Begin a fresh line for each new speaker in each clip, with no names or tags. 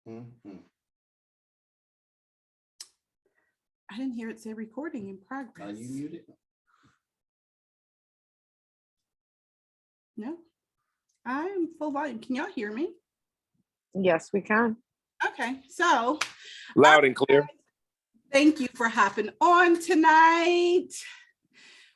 Mm-hmm.
I didn't hear it say recording in progress.
Are you muted?
No, I'm full volume. Can y'all hear me?
Yes, we can.
Okay, so
Loud and clear.
thank you for hopping on tonight.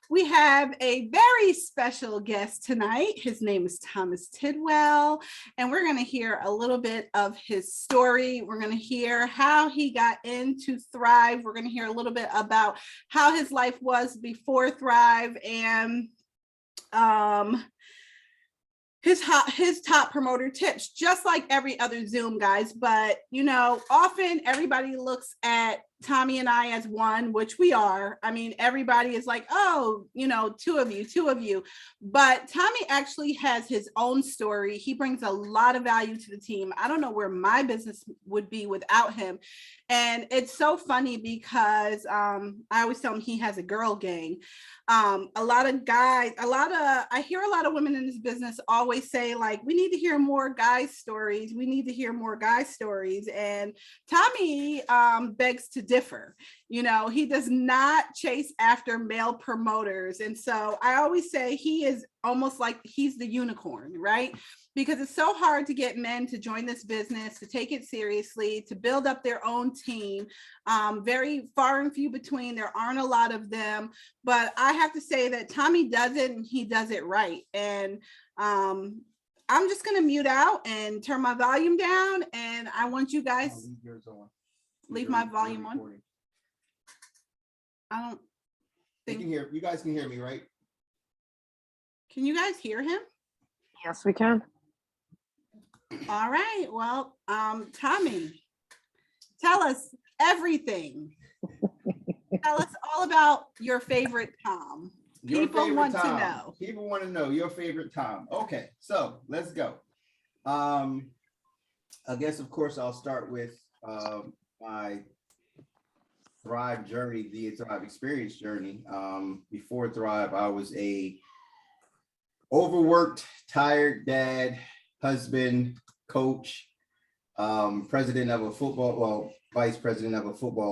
We have a very special guest tonight. His name is Thomas Tidwell, and we're going to hear a little bit of his story. We're going to hear how he got into Thrive. We're going to hear a little bit about how his life was before Thrive and his top promoter tips, just like every other Zoom, guys. But, you know, often everybody looks at Tommy and I as one, which we are. I mean, everybody is like, oh, you know, two of you. But Tommy actually has his own story. He brings a lot of value to the team. I don't know where my business would be without him. And it's so funny because I always tell him he has a girl gang. I hear a lot of women in this business always say, like, we need to hear more guys' stories. And Tommy begs to differ. You know, he does not chase after male promoters. And so I always say he is almost like he's the unicorn, right? Because it's so hard to get men to join this business, to take it seriously, to build up their own team. Very far and few between. There aren't a lot of them, but I have to say that Tommy does it and he does it right. And I'm just going to mute out and turn my volume down. And I want you guys leave my volume on. I don't think
You guys can hear me, right?
Can you guys hear him?
Yes, we can.
All right. Well, Tommy, tell us everything. Tell us all about your favorite Tom. People want to know.
People want to know your favorite Tom. Okay, so let's go. I guess, of course, I'll start with my Thrive journey, the Thrive experience journey. Before Thrive, I was a overworked, tired dad, husband, coach, vice president of a football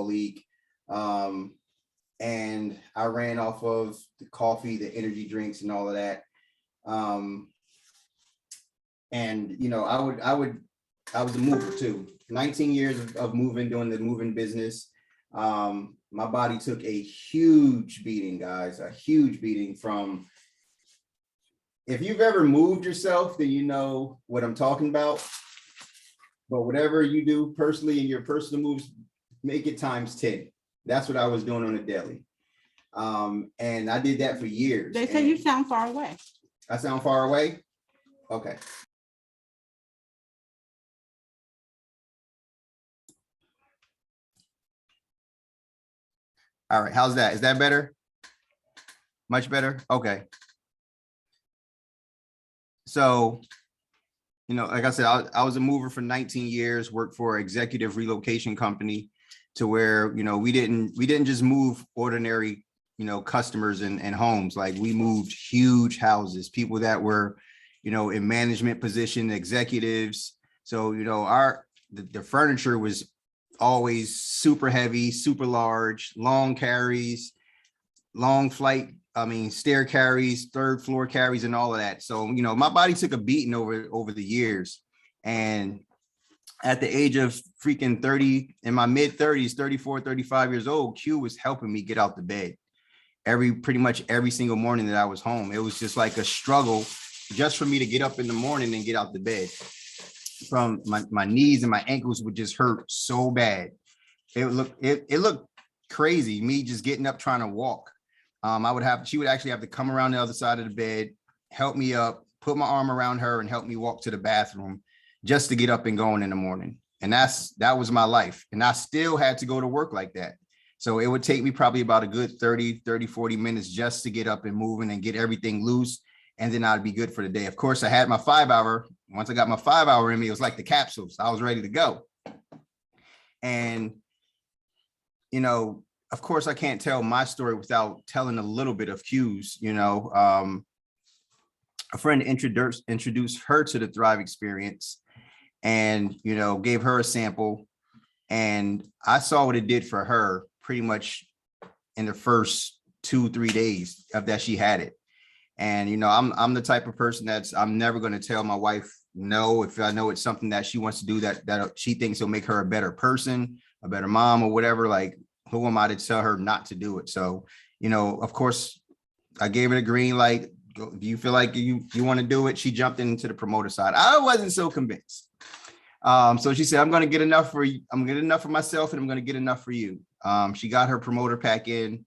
league. And I ran off of the coffee, the energy drinks and all of that. And, you know, I was a mover too. 19 years of moving, doing the moving business. My body took a huge beating, guys, a huge beating from, if you've ever moved yourself, then you know what I'm talking about. But whatever you do personally in your personal moves, make it times 10. That's what I was doing on a daily. And I did that for years.
They say you sound far away.
I sound far away? Okay. All right, how's that? Is that better? Much better? Okay. So, you know, like I said, I was a mover for 19 years, worked for an executive relocation company to where, you know, we didn't just move ordinary, you know, customers and homes. Like, we moved huge houses, people that were, you know, in management position, executives. So, you know, the furniture was always super heavy, super large, long carries, stair carries, third floor carries and all of that. So, you know, my body took a beating over the years. And at the age of freaking 30, in my mid 30s, 34, 35 years old, Q was helping me get out the bed pretty much every single morning that I was home. It was just like a struggle just for me to get up in the morning and get out the bed. From my knees and my ankles would just hurt so bad. It looked crazy, me just getting up trying to walk. She would actually have to come around the other side of the bed, help me up, put my arm around her and help me walk to the bathroom just to get up and going in the morning. And that was my life. And I still had to go to work like that. So it would take me probably about a good 30, 40 minutes just to get up and moving and get everything loose. And then I'd be good for the day. Of course, I had my 5-hour. Once I got my 5-hour in me, it was like the capsules. I was ready to go. And, you know, of course, I can't tell my story without telling a little bit of Q's. You know, a friend introduced her to the Thrive experience. and, gave her a sample. And I saw what it did for her pretty much in the first 2-3 days of that she had it. And, I'm the type of person I'm never going to tell my wife no if I know it's something that she wants to do that she thinks will make her a better person, a better mom or whatever. Like, who am I to tell her not to do it? So, of course, I gave it a green light. Do you feel like you want to do it? She jumped into the promoter side. I wasn't so convinced. So she said, I'm going to get enough for you. I'm going to get enough for myself and I'm going to get enough for you. She got her promoter pack in.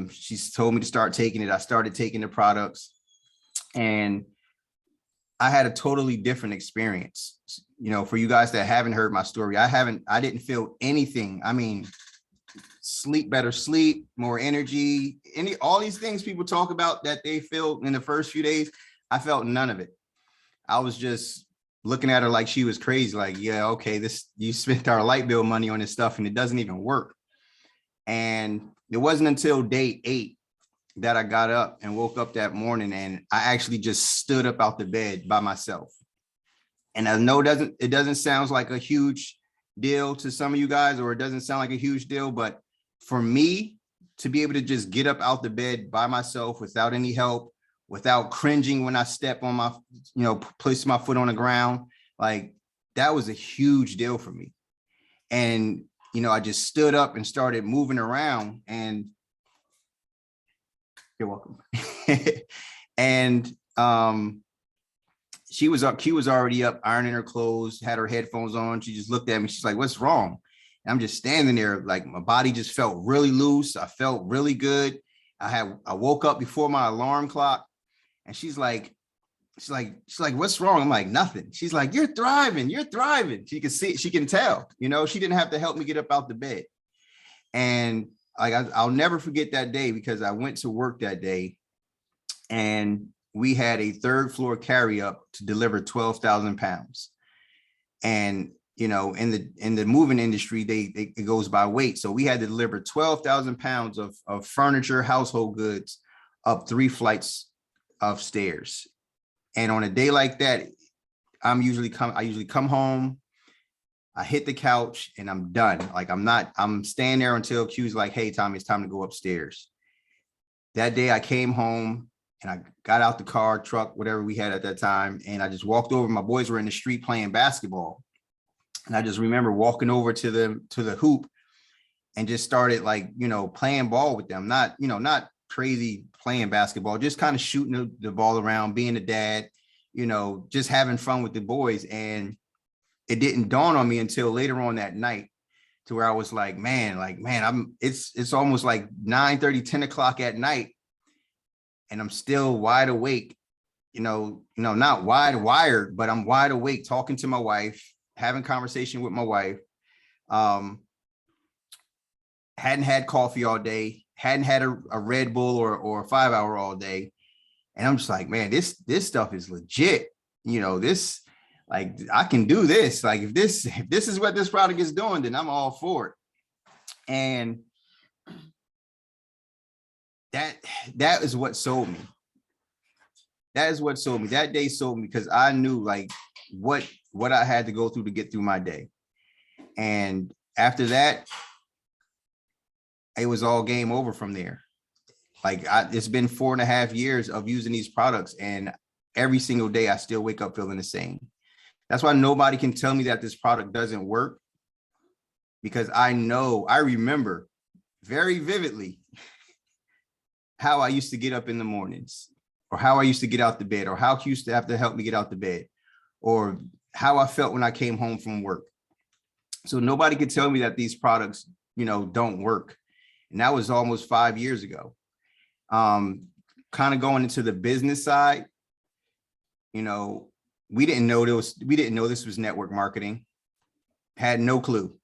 She's told me to start taking it. I started taking the products and I had a totally different experience. For you guys that haven't heard my story, I didn't feel anything. I mean, better sleep, more energy, all these things people talk about that they feel in the first few days. I felt none of it. I was just looking at her like she was crazy. Like, yeah, okay, you spent our light bill money on this stuff and it doesn't even work. And it wasn't until day 8 that I got up and woke up that morning and I actually just stood up out the bed by myself. And I know it doesn't sound like a huge deal to some of you guys, or it doesn't sound like a huge deal, but for me to be able to just get up out the bed by myself without any help, without cringing when I step on my, place my foot on the ground, like that was a huge deal for me. And, I just stood up and started moving around and you're welcome. And Q was already up ironing her clothes, had her headphones on. She just looked at me. She's like, what's wrong? And I'm just standing there, like my body just felt really loose. I felt really good. I woke up before my alarm clock and she's like, what's wrong? I'm like, nothing. She's like, you're thriving. She can see, she can tell, she didn't have to help me get up out the bed. And like, I'll never forget that day because I went to work that day and we had a 3rd floor carry up to deliver 12,000 pounds. And, in the moving industry, it goes by weight. So we had to deliver 12,000 pounds of furniture, household goods up 3 flights of stairs. And on a day like that, I usually come home, I hit the couch and I'm done. Like I'm staying there until Q's like, hey, Tommy, it's time to go upstairs. That day I came home and I got out the car, truck, whatever we had at that time. And I just walked over. My boys were in the street playing basketball. And I just remember walking over to the hoop and just started like, playing ball with them. Not crazy playing basketball, just kind of shooting the ball around, being a dad, just having fun with the boys. And it didn't dawn on me until later on that night to where I was like, man, it's almost like 9:30, 10 o'clock at night. And I'm still wide awake, not wired, but I'm wide awake talking to my wife, having conversation with my wife. Hadn't had coffee all day, hadn't had a Red Bull or a 5-hour all day. And I'm just like, man, this stuff is legit. This, like, I can do this. Like, if this is what this product is doing, then I'm all for it. And that is what sold me. That day sold me because I knew like what I had to go through to get through my day. And after that, it was all game over from there. Like it's been 4.5 years of using these products and every single day I still wake up feeling the same. That's why nobody can tell me that this product doesn't work, because I remember very vividly how I used to get up in the mornings, or how I used to get out the bed, or how Q used to have to help me get out the bed, or how I felt when I came home from work. So nobody could tell me that these products, don't work. And that was almost 5 years ago. Kind of going into the business side, we didn't know this was network marketing. Had no clue.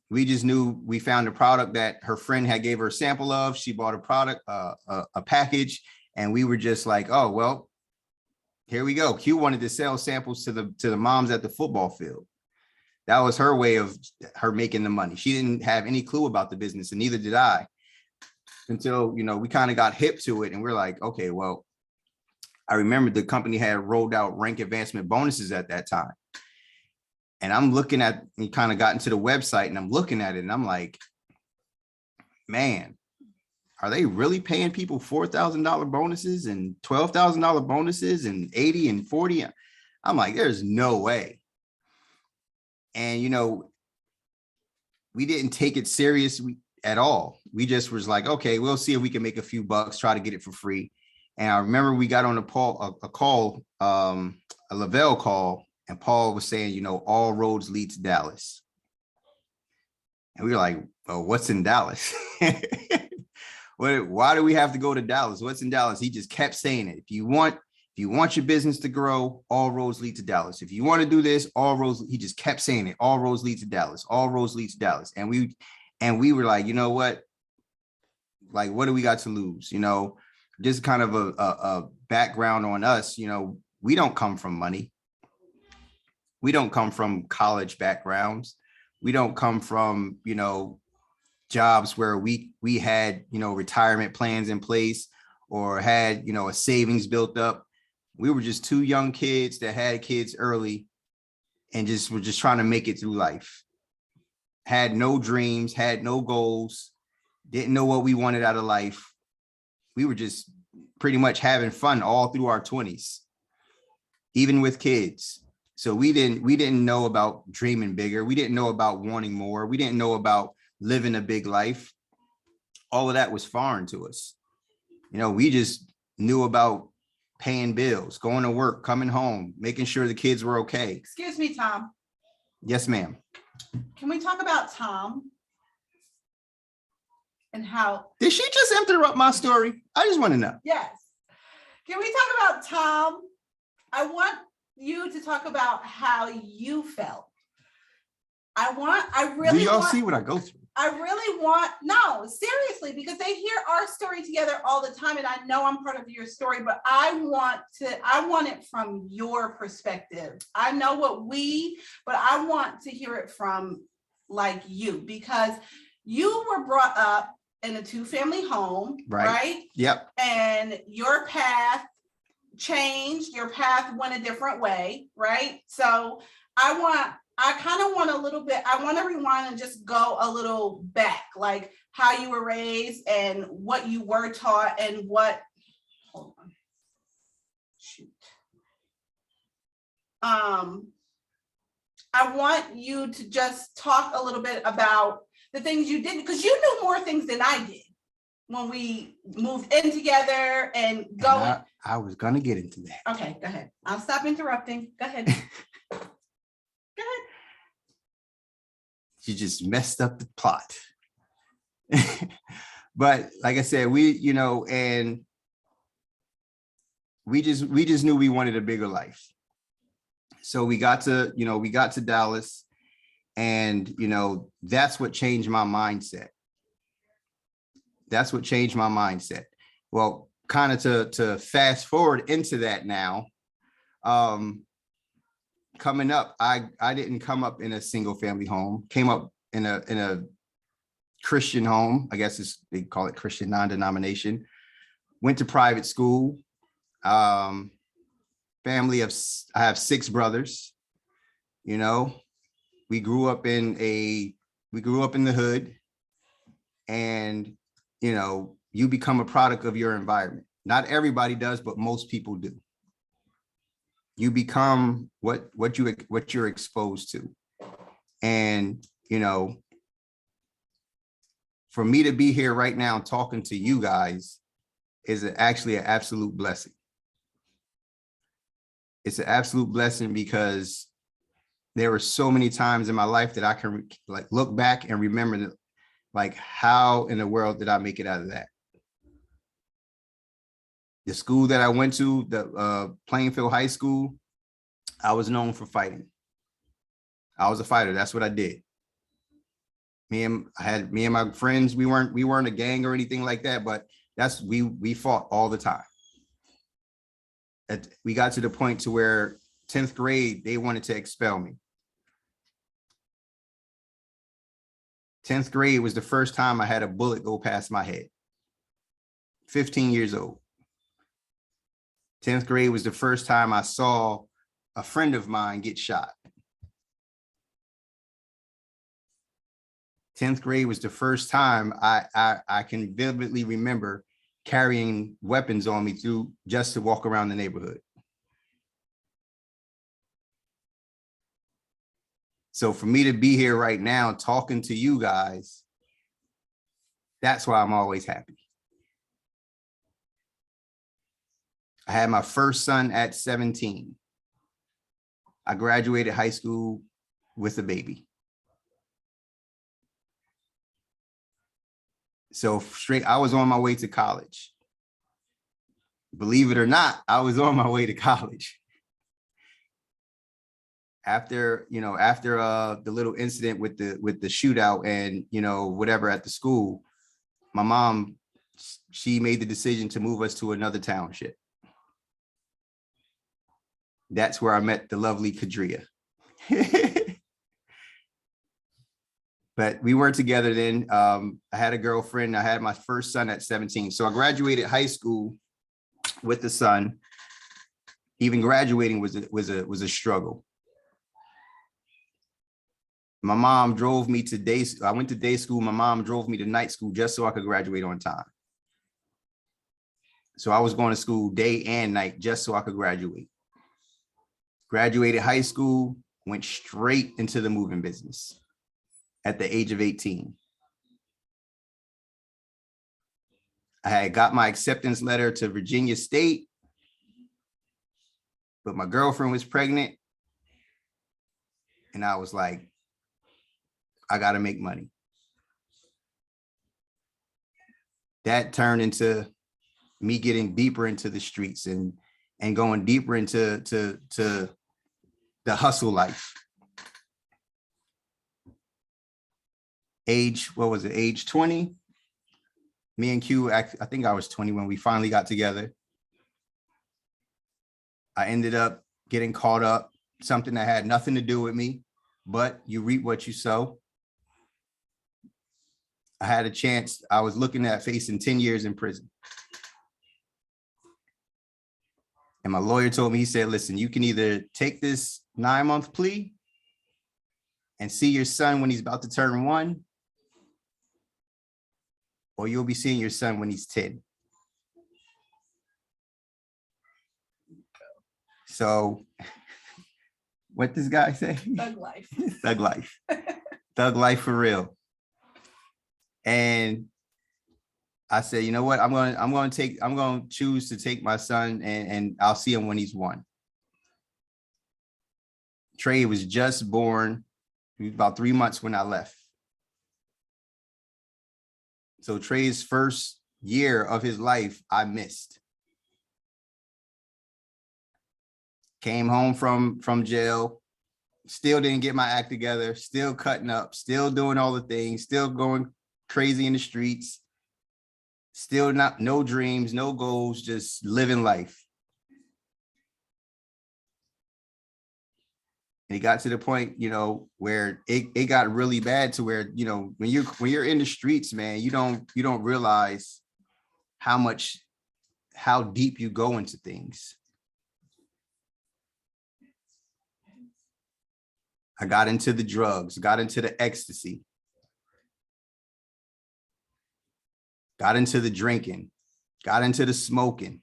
We just knew we found a product that her friend had gave her a sample of. She bought a product, a package, and we were just like, oh, well, here we go. Q wanted to sell samples to the moms at the football field. That was her way of her making the money. She didn't have any clue about the business, and neither did I, until, we kind of got hip to it. And we're like, okay, well, I remember the company had rolled out rank advancement bonuses at that time. And I'm looking at, we kind of got into the website and I'm looking at it and I'm like, man, are they really paying people $4,000 bonuses and $12,000 bonuses and 80 and 40? I'm like, there's no way. And, we didn't take it serious at all. We just was like, okay, we'll see if we can make a few bucks, try to get it for free. And I remember we got on a Lavelle call, and Paul was saying, all roads lead to Dallas. And we were like, well, what's in Dallas? Why do we have to go to Dallas? What's in Dallas? He just kept saying it. If you want your business to grow, all roads lead to Dallas. If you want to do this, all roads, he just kept saying it. All roads lead to Dallas. All roads lead to Dallas. And we were like, you know what? Like, what do we got to lose? Just kind of a background on us. We don't come from money. We don't come from college backgrounds. We don't come from, jobs where we had, retirement plans in place or had, a savings built up. We were just two young kids that had kids early and were just trying to make it through life. Had no dreams, had no goals, didn't know what we wanted out of life. We were just pretty much having fun all through our 20s, even with kids. So we didn't know about dreaming bigger. We didn't know about wanting more. We didn't know about living a big life. All of that was foreign to us. We just knew about paying bills, going to work, coming home, making sure the kids were okay.
Excuse me, Tom.
Yes, ma'am.
Can we talk about Tom and how?
Did she just interrupt my story? I just want to know.
Yes. Can we talk about Tom? I want you to talk about how you felt.
Do y'all see what I go through?
No, seriously, because they hear our story together all the time. And I know I'm part of your story, but I want it from your perspective. I know but I want to hear it from like you, because you were brought up in a 2-family home, right?
Yep.
And your path changed, your path went a different way, right? So I want to rewind and just go a little back, like how you were raised and what you were taught and hold on. Shoot. I want you to just talk a little bit about the things you did, because you knew more things than I did when we moved in together and going.
I was going to get into that.
Okay, go ahead. I'll stop interrupting. Go ahead. Go ahead.
You just messed up the plot. But like I said, and we just knew we wanted a bigger life. So we got to Dallas, and that's what changed my mindset. That's what changed my mindset. Well, kind of to fast forward into that now, coming up, I didn't come up in a single family home, came up in a Christian home. I guess they call it Christian non-denomination. Went to private school. I have 6 brothers. We grew up in the hood, and you become a product of your environment. Not everybody does, but most people do. You become what you're exposed to. And for me to be here right now talking to you guys is actually an absolute blessing. It's an absolute blessing, because there were so many times in my life that I can look back and remember that, how in the world did I make it out of that? The school that I went to, the Plainfield High School, I was known for fighting. I was a fighter. That's what I did. Me and my friends, we weren't a gang or anything like that, but we fought all the time. We got to the point to where 10th grade, they wanted to expel me. 10th grade was the first time I had a bullet go past my head. 15 years old. 10th grade was the first time I saw a friend of mine get shot. 10th grade was the first time I can vividly remember carrying weapons on me through just to walk around the neighborhood. So for me to be here right now talking to you guys, that's why I'm always happy. I had my first son at 17. I graduated high school with a baby. So straight, I was on my way to college. Believe it or not, I was on my way to college. After the little incident with the shootout and, whatever at the school, my mom, she made the decision to move us to another township. That's where I met the lovely Kadria. But we weren't together then. I had a girlfriend. I had my first son at 17. So I graduated high school with a son. Even graduating was a struggle. My mom drove me to day. I went to day school. My mom drove me to night school just so I could graduate on time. So I was going to school day and night just so I could graduate. Graduated high school, went straight into the moving business at the age of 18. I had got my acceptance letter to Virginia State, but my girlfriend was pregnant. And I was like, I got to make money. That turned into me getting deeper into the streets and going deeper into the hustle life. Age 20? Me and Q, I think I was 20 when we finally got together. I ended up getting caught up, something that had nothing to do with me, but you reap what you sow. I had a chance. I was looking at facing 10 years in prison. And my lawyer told me, he said, listen, you can either take this 9-month plea and see your son when he's about to turn 1, or you'll be seeing your son when he's 10. So what this guy say?
Thug life.
Thug life. Thug life for real. And I said, you know what? I'm going to choose to take my son and I'll see him when he's 1. Trey was just born. He was about 3 months when I left. So Trey's first year of his life, I missed. Came home from jail, still didn't get my act together, still cutting up, still doing all the things, still going crazy in the streets, still no dreams, no goals, just living life. And it got to the point, where it got really bad to where, when you're in the streets, man, you don't realize how deep you go into things. I got into the drugs, got into the ecstasy, got into the drinking, got into the smoking,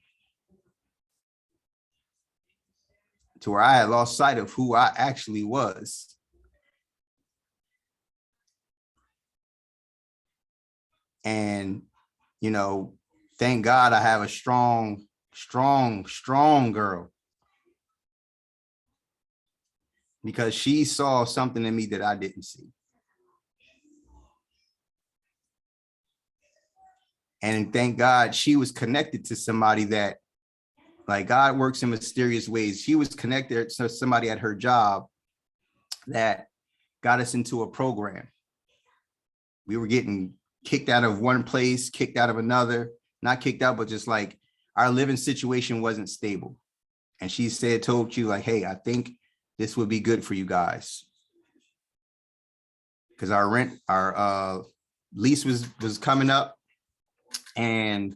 to where I had lost sight of who I actually was. And, thank God I have a strong girl, because she saw something in me that I didn't see. And thank God she was connected to somebody that, like, God works in mysterious ways. She was connected to somebody at her job that got us into a program. We were getting kicked out of one place, kicked out of another, not kicked out, but just like our living situation wasn't stable. And she told you like, hey, I think this would be good for you guys. Because our lease was coming up and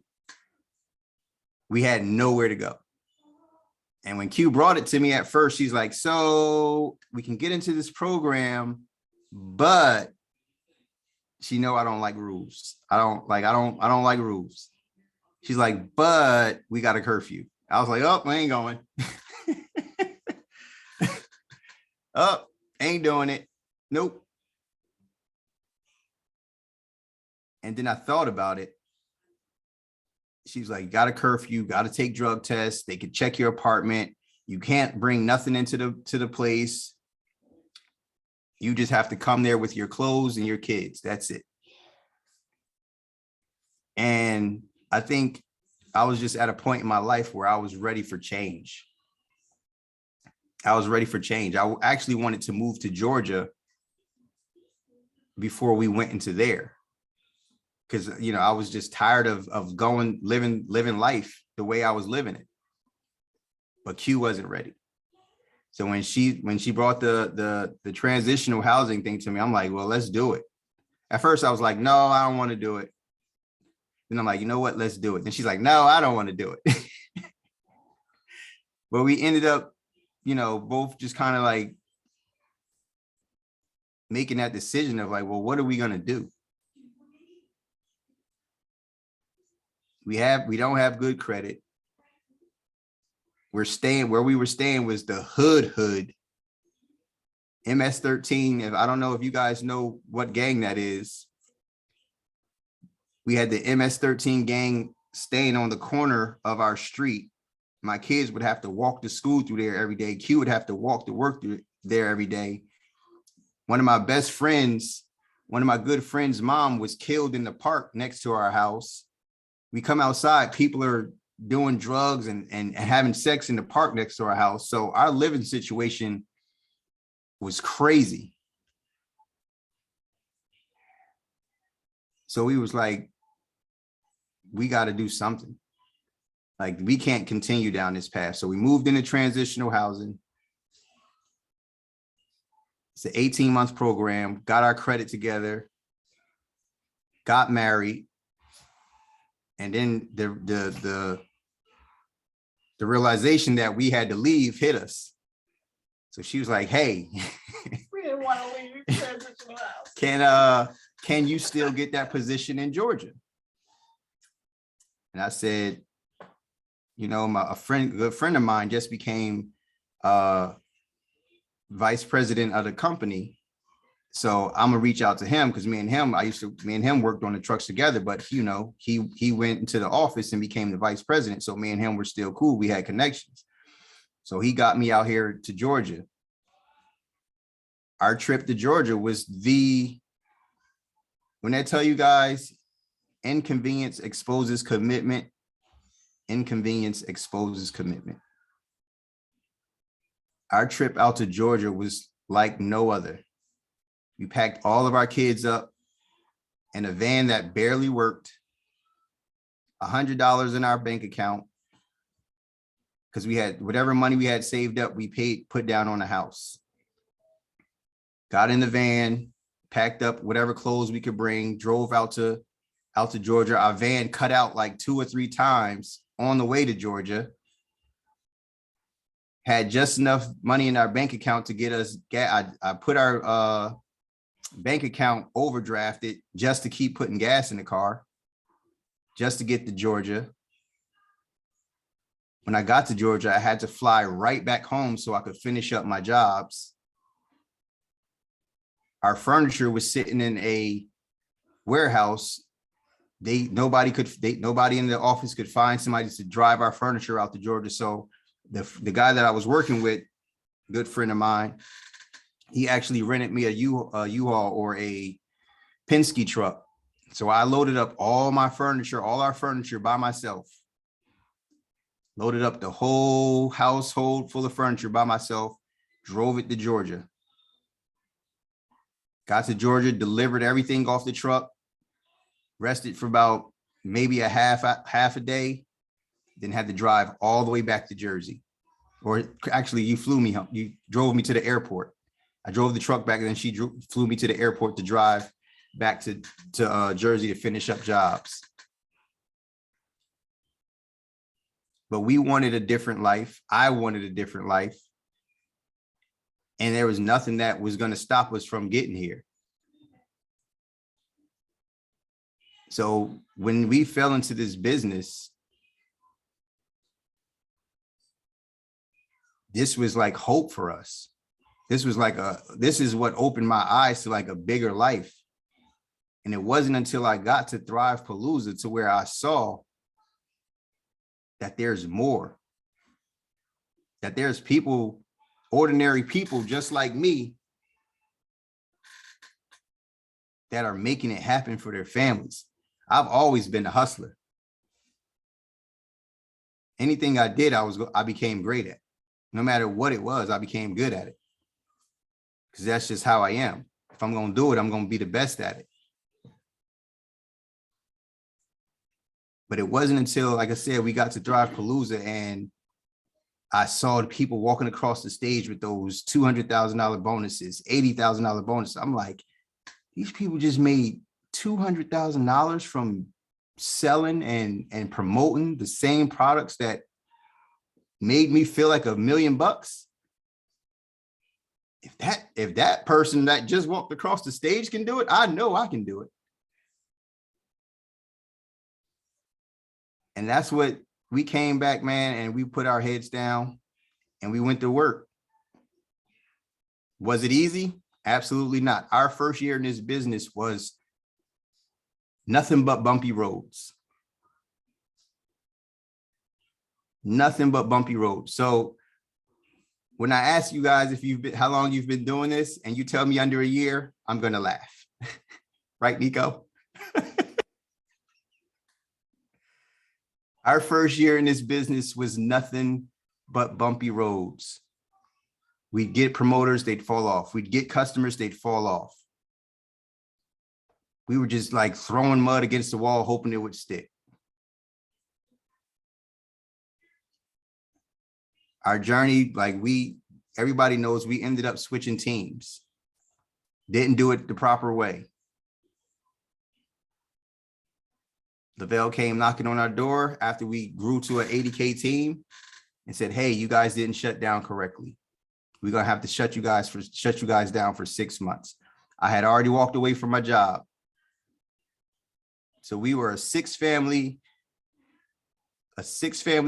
we had nowhere to go. And when Q brought it to me at first, she's like, so we can get into this program, but she know I don't like rules. I don't like rules. She's like, but we got a curfew. I was like, oh, I ain't going. Oh, ain't doing it. Nope. And then I thought about it. She's like, got a curfew, got to take drug tests. They could check your apartment. You can't bring nothing into the place. You just have to come there with your clothes and your kids. That's it. And I think I was just at a point in my life where I was ready for change. I was ready for change. I actually wanted to move to Georgia before we went into there. Because, I was just tired of living life the way I was living it. But Q wasn't ready. So when she brought the transitional housing thing to me, I'm like, well, let's do it. At first I was like, no, I don't want to do it. Then I'm like, you know what, let's do it. And she's like, no, I don't want to do it. But we ended up, both just kind of like making that decision of like, well, what are we going to do? We don't have good credit. Where we were staying was the hood. MS-13. I don't know if you guys know what gang that is. We had the MS-13 gang staying on the corner of our street. My kids would have to walk to school through there every day. Q would have to walk to work through there every day. One of my good friends' mom was killed in the park next to our house. We come outside, people are doing drugs and having sex in the park next to our house. So our living situation was crazy. So we was like, we got to do something. Like, we can't continue down this path. So we moved into transitional housing. It's an 18-month program, got our credit together, got married. And then the realization that we had to leave hit us. So she was like, hey,
We didn't want to leave transitional house.
Can you still get that position in Georgia? And I said, a good friend of mine just became vice president of the company. So I'm gonna reach out to him because me and him worked on the trucks together, but he went into the office and became the vice president. So me and him were still cool. We had connections. So he got me out here to Georgia. Our trip to Georgia was when I tell you guys, inconvenience exposes commitment. Inconvenience exposes commitment. Our trip out to Georgia was like no other. We packed all of our kids up in a van that barely worked, $100 in our bank account, because we had whatever money we had saved up, we put down on a house. Got in the van, packed up whatever clothes we could bring, drove out to Georgia. Our van cut out like 2 or 3 times on the way to Georgia. Had just enough money in our bank account to get us gas. I put our bank account overdrafted just to keep putting gas in the car, just to get to Georgia. When I got to Georgia, I had to fly right back home so I could finish up my jobs. Our furniture was sitting in a warehouse. Nobody in the office could find somebody to drive our furniture out to Georgia. So the guy that I was working with, good friend of mine, he actually rented me a U-Haul or a Penske truck. So I loaded up all our furniture by myself. Loaded up the whole household full of furniture by myself, drove it to Georgia. Got to Georgia, delivered everything off the truck, rested for about maybe a half a day, then had to drive all the way back to Jersey. Or actually, you drove me to the airport. I drove the truck back and then she flew me to the airport to drive back to Jersey to finish up jobs. But we wanted a different life. I wanted a different life. And there was nothing that was going to stop us from getting here. So when we fell into this business, this was like hope for us. This was like this is what opened my eyes to like a bigger life. And it wasn't until I got to Thrive Palooza to where I saw that there's more, that there's people, ordinary people just like me, that are making it happen for their families. I've always been a hustler. Anything I did, I became great at. No matter what it was, I became good at it. Because that's just how I am. If I'm going to do it, I'm going to be the best at it. But it wasn't until, like I said, we got to Thrive Palooza and I saw the people walking across the stage with those $200,000 bonuses, $80,000 bonuses. I'm like, these people just made $200,000 from selling and promoting the same products that made me feel like $1 million. If that person that just walked across the stage can do it, I know I can do it. And that's what we came back, man, and we put our heads down and we went to work. Was it easy? Absolutely not. Our first year in this business was nothing but bumpy roads. Nothing but bumpy roads. So when I ask you guys how long you've been doing this and you tell me under a year, I'm going to laugh. Right, Nico? Our first year in this business was nothing but bumpy roads. We'd get promoters, they'd fall off. We'd get customers, they'd fall off. We were just like throwing mud against the wall, hoping it would stick. Our journey, like everybody knows, we ended up switching teams. Didn't do it the proper way. Lavelle came knocking on our door after we grew to an 80K team and said, hey, you guys didn't shut down correctly. We're going to have to shut you guys down for 6 months. I had already walked away from my job. So we were a six family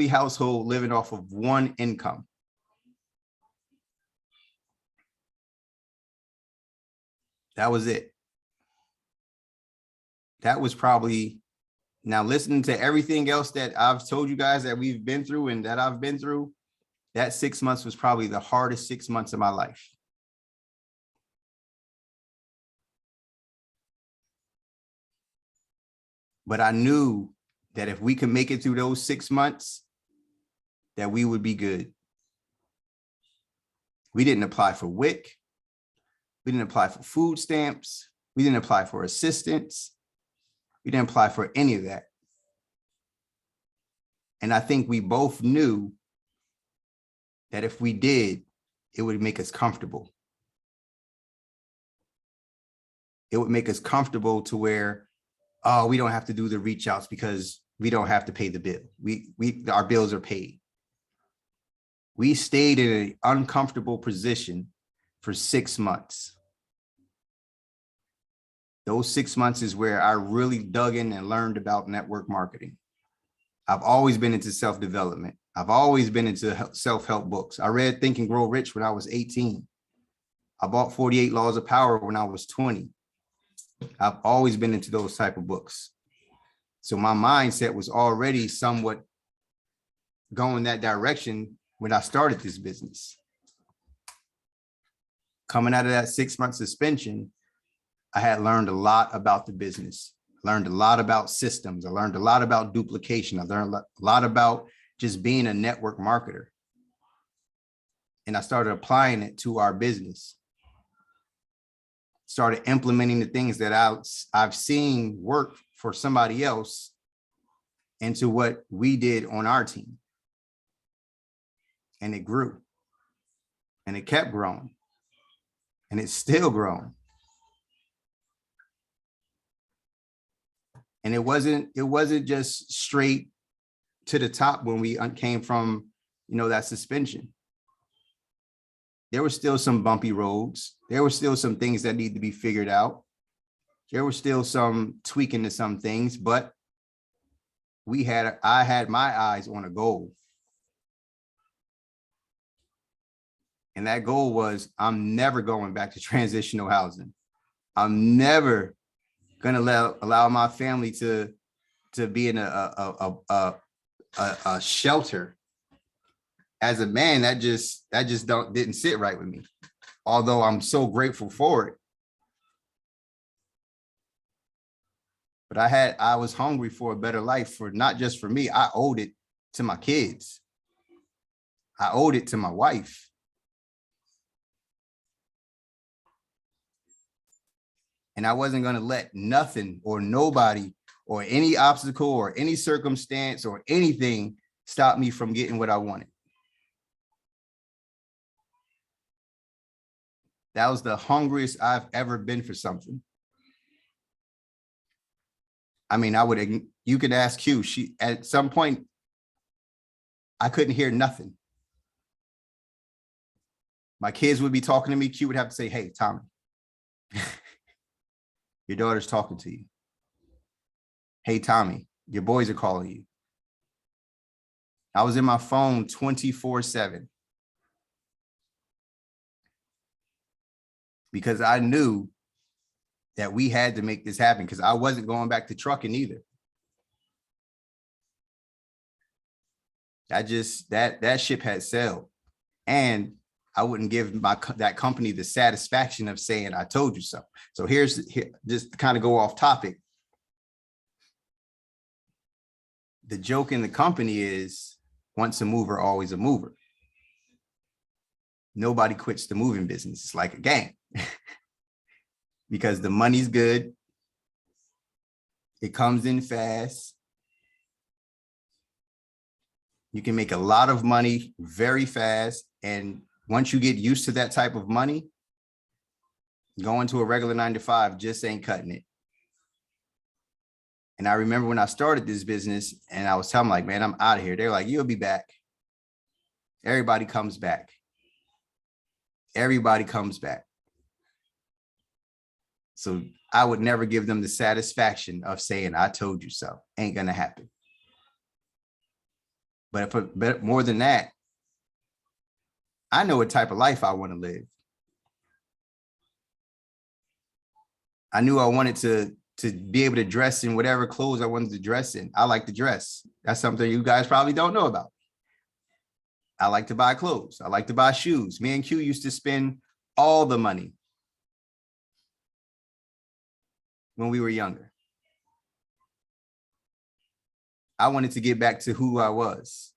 household living off of one income. That was it. That was probably, now listening to everything else that I've told you guys that we've been through and that I've been through, that 6 months was probably the hardest 6 months of my life. But I knew that if we could make it through those 6 months, that we would be good. We didn't apply for WIC. We didn't apply for food stamps. We didn't apply for assistance. We didn't apply for any of that. And I think we both knew that if we did, it would make us comfortable. It would make us comfortable to where, oh, we don't have to do the reach outs because we don't have to pay the bill. Our bills are paid. We stayed in an uncomfortable position for 6 months. Those 6 months is where I really dug in and learned about network marketing. I've always been into self-development. I've always been into self-help books. I read Think and Grow Rich when I was 18. I bought 48 Laws of Power when I was 20. I've always been into those type of books. So my mindset was already somewhat going that direction when I started this business. Coming out of that 6 month suspension, I had learned a lot about the business, learned a lot about systems. I learned a lot about duplication. I learned a lot about just being a network marketer. And I started applying it to our business. Started implementing the things that I've seen work for somebody else into what we did on our team. And it grew. And it kept growing. And it's still growing. And it wasn't just straight to the top when we came from, that suspension. There were still some bumpy roads. There were still some things that need to be figured out. There was still some tweaking to some things, but I had my eyes on a goal. And that goal was, I'm never going back to transitional housing. I'm never going to allow my family to be in a shelter. As a man, that just didn't sit right with me. Although I'm so grateful for it. But I was hungry for a better life, for not just for me. I owed it to my kids. I owed it to my wife. And I wasn't going to let nothing or nobody or any obstacle or any circumstance or anything stop me from getting what I wanted. That was the hungriest I've ever been for something. I mean, you could ask Q. At some point, I couldn't hear nothing. My kids would be talking to me. Q would have to say, hey, Tommy, your daughter's talking to you. Hey, Tommy, your boys are calling you. I was in my phone 24/7 because I knew that we had to make this happen, because I wasn't going back to trucking either. That ship had sailed, and I wouldn't give that company the satisfaction of saying, I told you so. So here, just to kind of go off topic. The joke in the company is, once a mover, always a mover. Nobody quits the moving business. It's like a game. Because the money's good. It comes in fast. You can make a lot of money very fast. And once you get used to that type of money, going to a regular 9-to-5 just ain't cutting it. And I remember when I started this business and I was telling them, like, man, I'm out of here. They're like, you'll be back. Everybody comes back. Everybody comes back. So I would never give them the satisfaction of saying, I told you so. Ain't going to happen. But more than that, I know what type of life I want to live. I knew I wanted to be able to dress in whatever clothes I wanted to dress in. I like to dress. That's something you guys probably don't know about. I like to buy clothes. I like to buy shoes. Me and Q used to spend all the money when we were younger. I wanted to get back to who I was.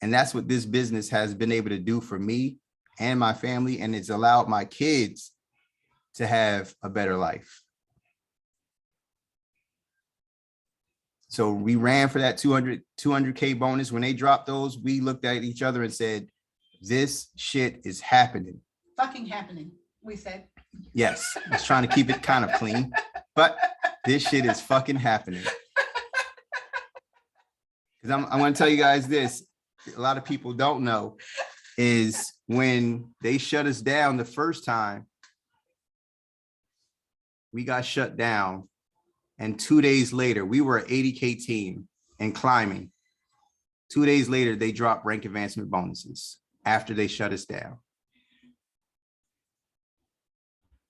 And that's what this business has been able to do for me and my family. And it's allowed my kids to have a better life. So we ran for that 200K bonus. When they dropped those, we looked at each other and said, this shit is happening.
Fucking happening, we said.
Yes, I was trying to keep it kind of clean, but this shit is fucking happening. Because I'm going to tell you guys this, a lot of people don't know, is when they shut us down the first time, we got shut down. And 2 days later, we were an 80K team and climbing. 2 days later, they dropped rank advancement bonuses after they shut us down.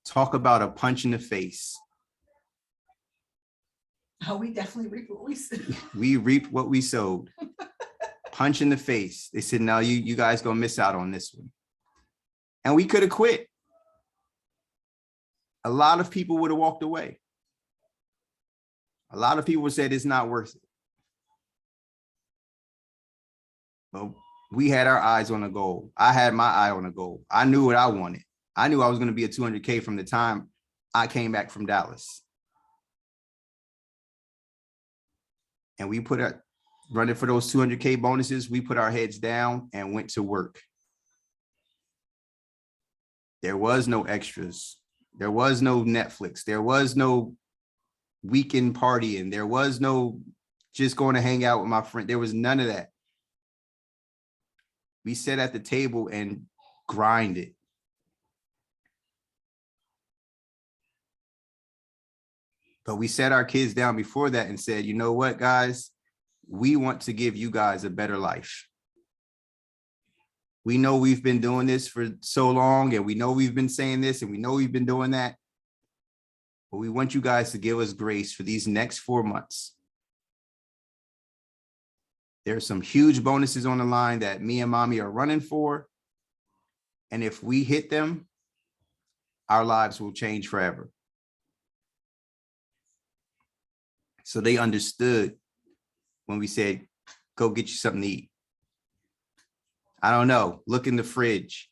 Talk about a punch in the face.
Oh, we definitely reap what we sowed.
We reaped what we sowed. Punch in the face. They said, no, you guys gonna miss out on this one. And we could have quit. A lot of people would have walked away. A lot of people said it's not worth it. But we had our eyes on a goal. I had my eye on a goal. I knew what I wanted. I knew I was going to be a 200K from the time I came back from Dallas. And we running for those 200K bonuses, we put our heads down and went to work. There was no extras. There was no Netflix. There was no weekend partying. There was no just going to hang out with my friend. There was none of that. We sat at the table and grinded. But we sat our kids down before that and said, you know what, guys, we want to give you guys a better life. We know we've been doing this for so long, and we know we've been saying this, and we know we've been doing that. But we want you guys to give us grace for these next 4 months. There's some huge bonuses on the line that me and mommy are running for. And if we hit them, our lives will change forever. So they understood when we said, go get you something to eat. I don't know. Look in the fridge.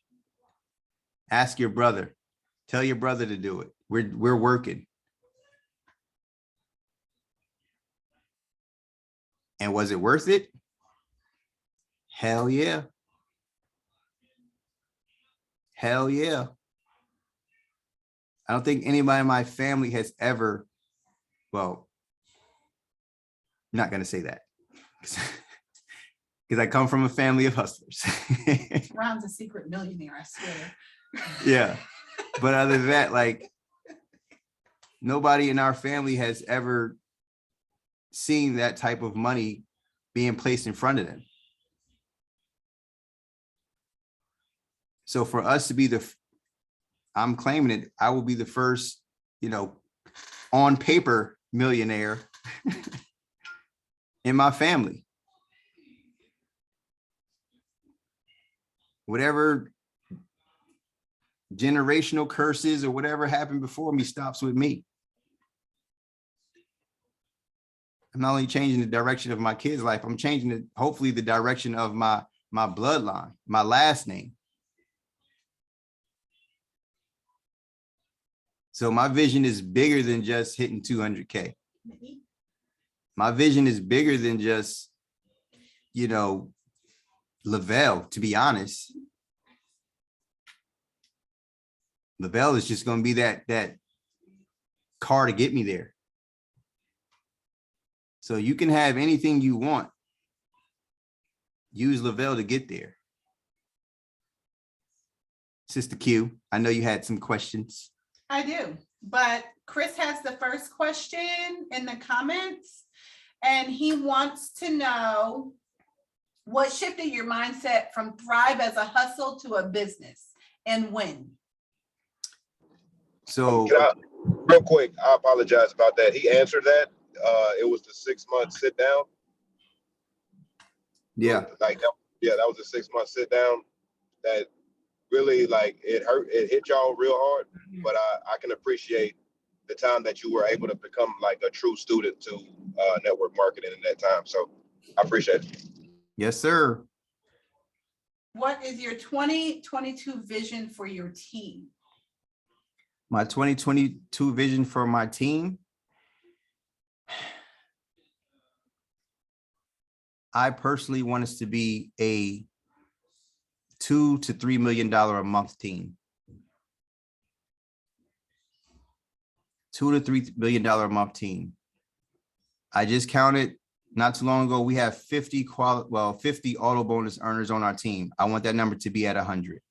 Ask your brother. Tell your brother to do it. We're working. And was it worth it? Hell yeah. Hell yeah. I don't think anybody in my family has ever, well, I'm not going to say that because I come from a family of hustlers.
Ron's a secret millionaire, I swear.
Yeah. But other than that, like, nobody in our family has ever seen that type of money being placed in front of them. So for us to be I'm claiming it, I will be the first, on paper millionaire in my family. Whatever generational curses or whatever happened before me stops with me. I'm not only changing the direction of my kids' life, I'm changing hopefully the direction of my bloodline, my last name. So my vision is bigger than just hitting 200K. My vision is bigger than just, Lavelle, to be honest. Lavelle is just going to be that car to get me there. So you can have anything you want. Use Lavelle to get there. Sister Q, I know you had some questions.
I do, but Chris has the first question in the comments, and he wants to know what shifted your mindset from thrive as a hustle to a business, and when?
So
real quick, I apologize about that. He answered that. It was the 6-month sit down.
Yeah.
That was a 6-month sit down that really, like, it hurt. It hit y'all real hard, but I can appreciate the time that you were able to become like a true student to network marketing in that time. So I appreciate it.
Yes, sir.
What is your 2022 vision for your team?
My 2022 vision for my team. I personally want us to be a $2 to $3 million a month team. $2 to $3 million a month team. I just counted not too long ago. We have 50 auto bonus earners on our team. I want that number to be at 100.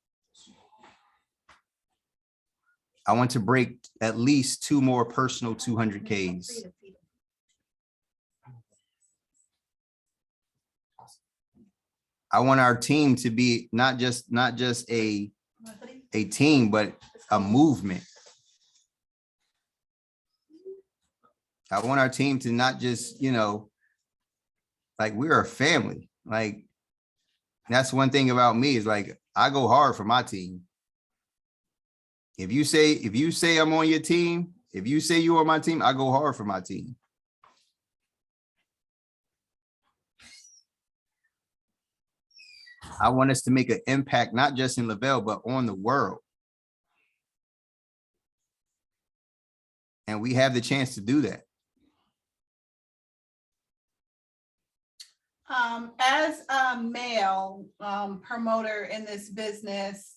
I want to break at least 2 more personal 200Ks. I want our team to be not just a team, but a movement. I want our team to not just, like, we're a family. Like, that's one thing about me is, like, I go hard for my team. If you say I'm on your team, if you say you are my team, I go hard for my team. I want us to make an impact, not just in Lavelle, but on the world. And we have the chance to do that.
As a male promoter in this business,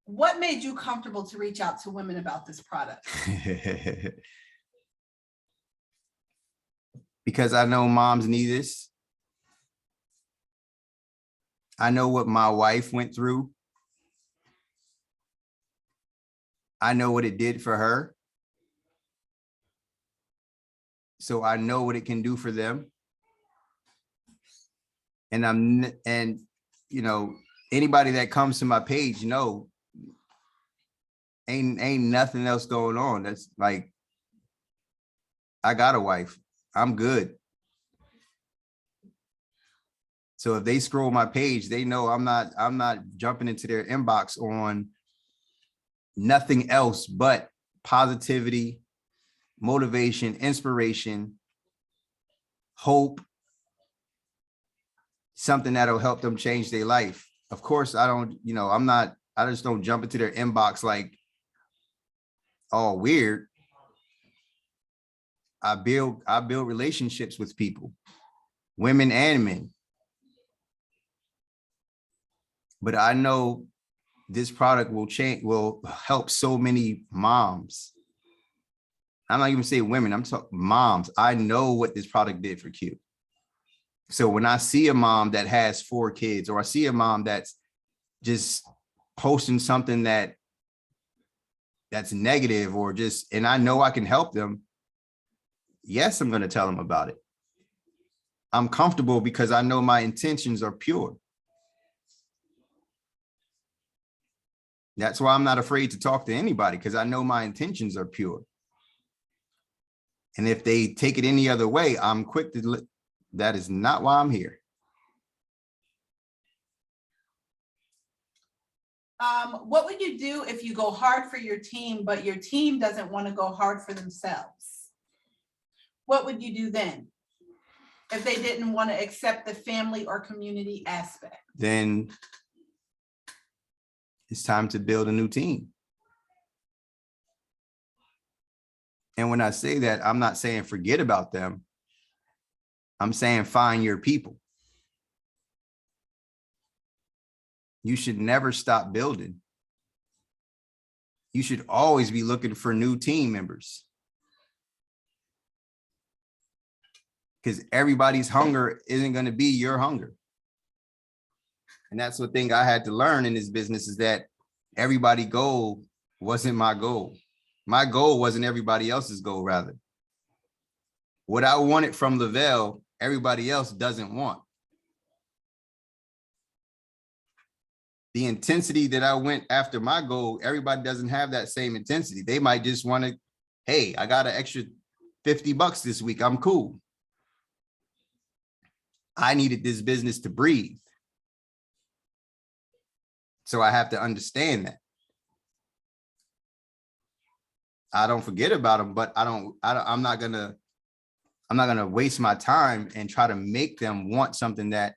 what made you comfortable to reach out to women about this product?
Because I know moms need this. I know what my wife went through. I know what it did for her. So I know what it can do for them. And you know, anybody that comes to my page, you know, ain't nothing else going on. That's like, I got a wife. I'm good. So if they scroll my page, they know I'm not jumping into their inbox on nothing else but positivity, motivation, inspiration, hope, something that'll help them change their life. Of course, I don't, you know, I just don't jump into their inbox like, oh, weird. I build relationships with people, women and men. But I know this product will help so many moms. I'm not even saying women, I'm talking moms. I know what this product did for Q. So when I see a mom that has 4 kids, or I see a mom that's just posting something that's negative, or just, and I know I can help them, yes, I'm going to tell them about it. I'm comfortable because I know my intentions are pure. That's why I'm not afraid to talk to anybody, because I know my intentions are pure. And if they take it any other way, I'm quick to, that is not why I'm here.
What would you do if you go hard for your team, but your team doesn't want to go hard for themselves? What would you do then if they didn't want to accept the family or community aspect?
Then it's time to build a new team. And when I say that, I'm not saying forget about them. I'm saying find your people. You should never stop building. You should always be looking for new team members, because everybody's hunger isn't going to be your hunger. And that's the thing I had to learn in this business, is that everybody's goal wasn't my goal. My goal wasn't everybody else's goal, rather. What I wanted from Lavelle, everybody else doesn't want. The intensity that I went after my goal, everybody doesn't have that same intensity. They might just want to, hey, I got an extra $50 this week. I'm cool. I needed this business to breathe. So I have to understand that. I don't forget about them, but I'm not gonna waste my time and try to make them want something that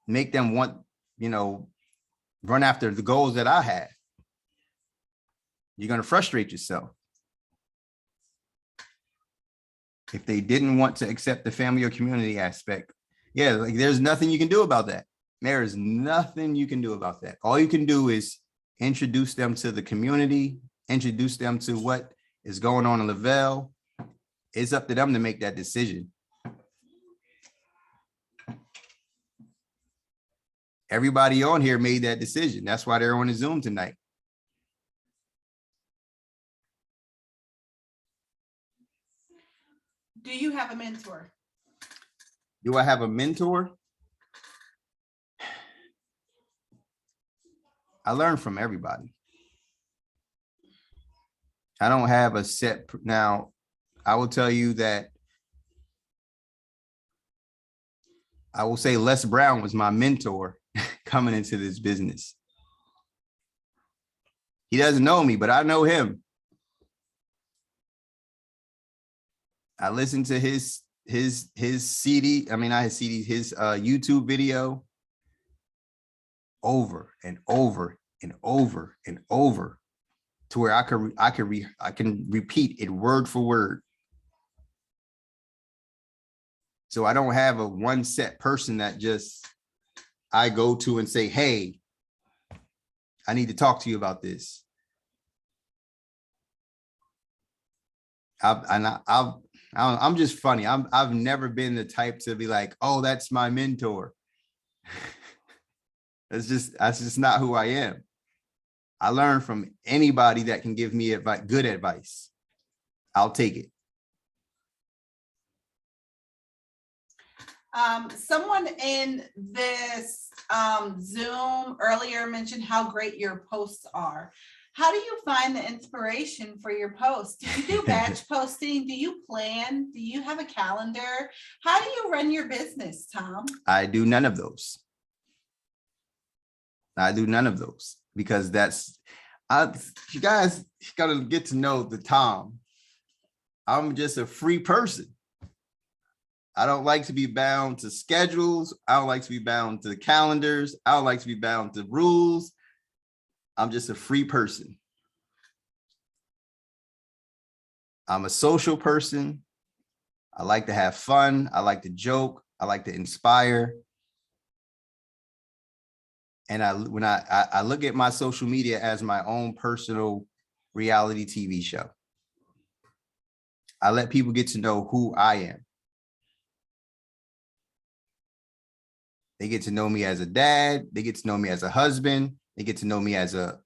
make them want, you know, run after the goals that I have. You're gonna frustrate yourself. If they didn't want to accept the family or community aspect, yeah, like there's nothing you can do about that. There is nothing you can do about that. All you can do is introduce them to the community, introduce them to what is going on in Lavelle. It's up to them to make that decision. Everybody on here made that decision. That's why they're on the Zoom tonight.
Do you have a mentor?
Do I have a mentor? I learn from everybody. I don't have a set. Now, I will tell you that I will say Les Brown was my mentor coming into this business. He doesn't know me, but I know him. I listened to his CD. I mean, not his CD, his YouTube video over and over and over and over, to where I can repeat it word for word. So I don't have a one set person that just I go to and say, hey, I need to talk to you about this. I'm just funny. I've never been the type to be like, oh, that's my mentor. That's just not who I am. I learn from anybody that can give me good advice. I'll take it.
Someone in this Zoom earlier mentioned how great your posts are. How do you find the inspiration for your posts? Do you do batch posting? Do you plan? Do you have a calendar? How do you run your business, Tom?
I do none of those. I do none of those because you guys gotta get to know the Tom. I'm just a free person. I don't like to be bound to schedules. I don't like to be bound to calendars. I don't like to be bound to rules. I'm just a free person. I'm a social person. I like to have fun. I like to joke. I like to inspire. And when I look at my social media as my own personal reality TV show, I let people get to know who I am. They get to know me as a dad. They get to know me as a husband. They get to know me as a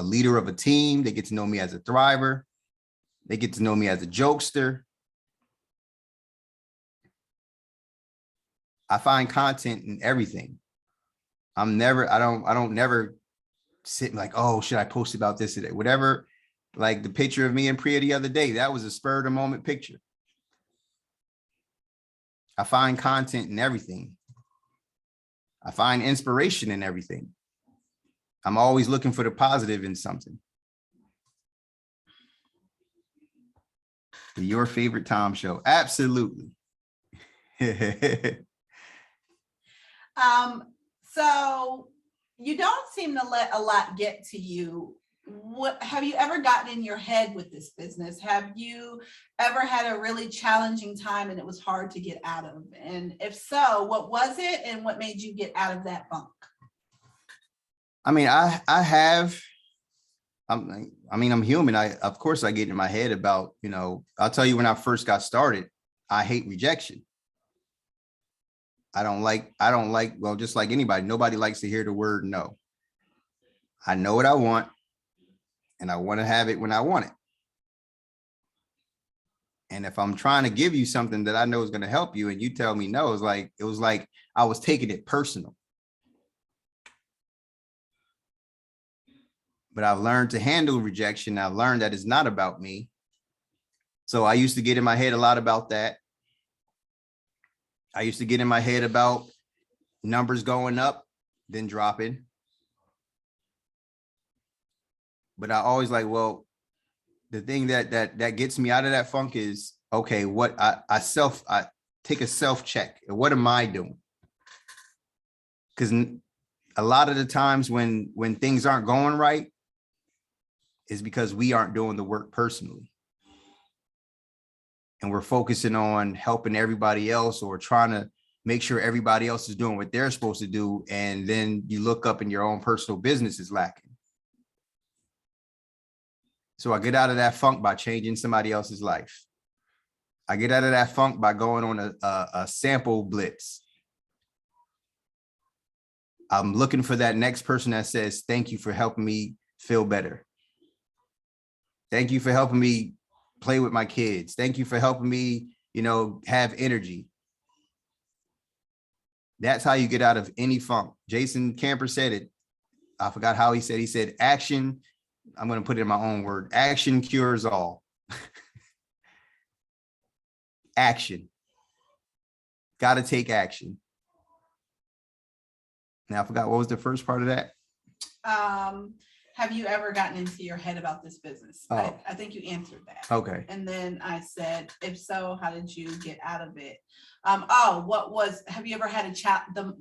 leader of a team. They get to know me as a thriver. They get to know me as a jokester. I find content in everything. I don't never sit like, oh, should I post about this today? Whatever, like the picture of me and Priya the other day, that was a spur of the moment picture. I find content in everything. I find inspiration in everything. I'm always looking for the positive in something. Your favorite Tom show? Absolutely.
So you don't seem to let a lot get to you. What have you ever gotten in your head with this business? Have you ever had a really challenging time and it was hard to get out of? And if so, what was it and what made you get out of that funk?
I mean, I have. I'm human. Of course I get in my head about, I'll tell you, when I first got started, I hate rejection. I don't like, well, just like anybody, nobody likes to hear the word no. I know what I want and I want to have it when I want it. And if I'm trying to give you something that I know is going to help you and you tell me no, it was like I was taking it personal. But I've learned to handle rejection. I've learned that it's not about me. So I used to get in my head a lot about that. I used to get in my head about numbers going up, then dropping. But I always like, well, the thing that gets me out of that funk is, okay, what I take a self check. What am I doing? Because a lot of the times when things aren't going right is because we aren't doing the work personally. And we're focusing on helping everybody else or trying to make sure everybody else is doing what they're supposed to do. And then you look up and your own personal business is lacking. So I get out of that funk by changing somebody else's life. I get out of that funk by going on a sample blitz. I'm looking for that next person that says, thank you for helping me feel better. Thank you for helping me play with my kids. Thank you for helping me, have energy. That's how you get out of any funk. Jason Camper said it. I forgot how he said action. I'm going to put it in my own word. Action cures all. Action. Got to take action. Now I forgot, what was the first part of that?
Have you ever gotten into your head about this business?
Oh.
I think you answered that.
Okay.
And then I said, if so, how did you get out of it? Have you ever had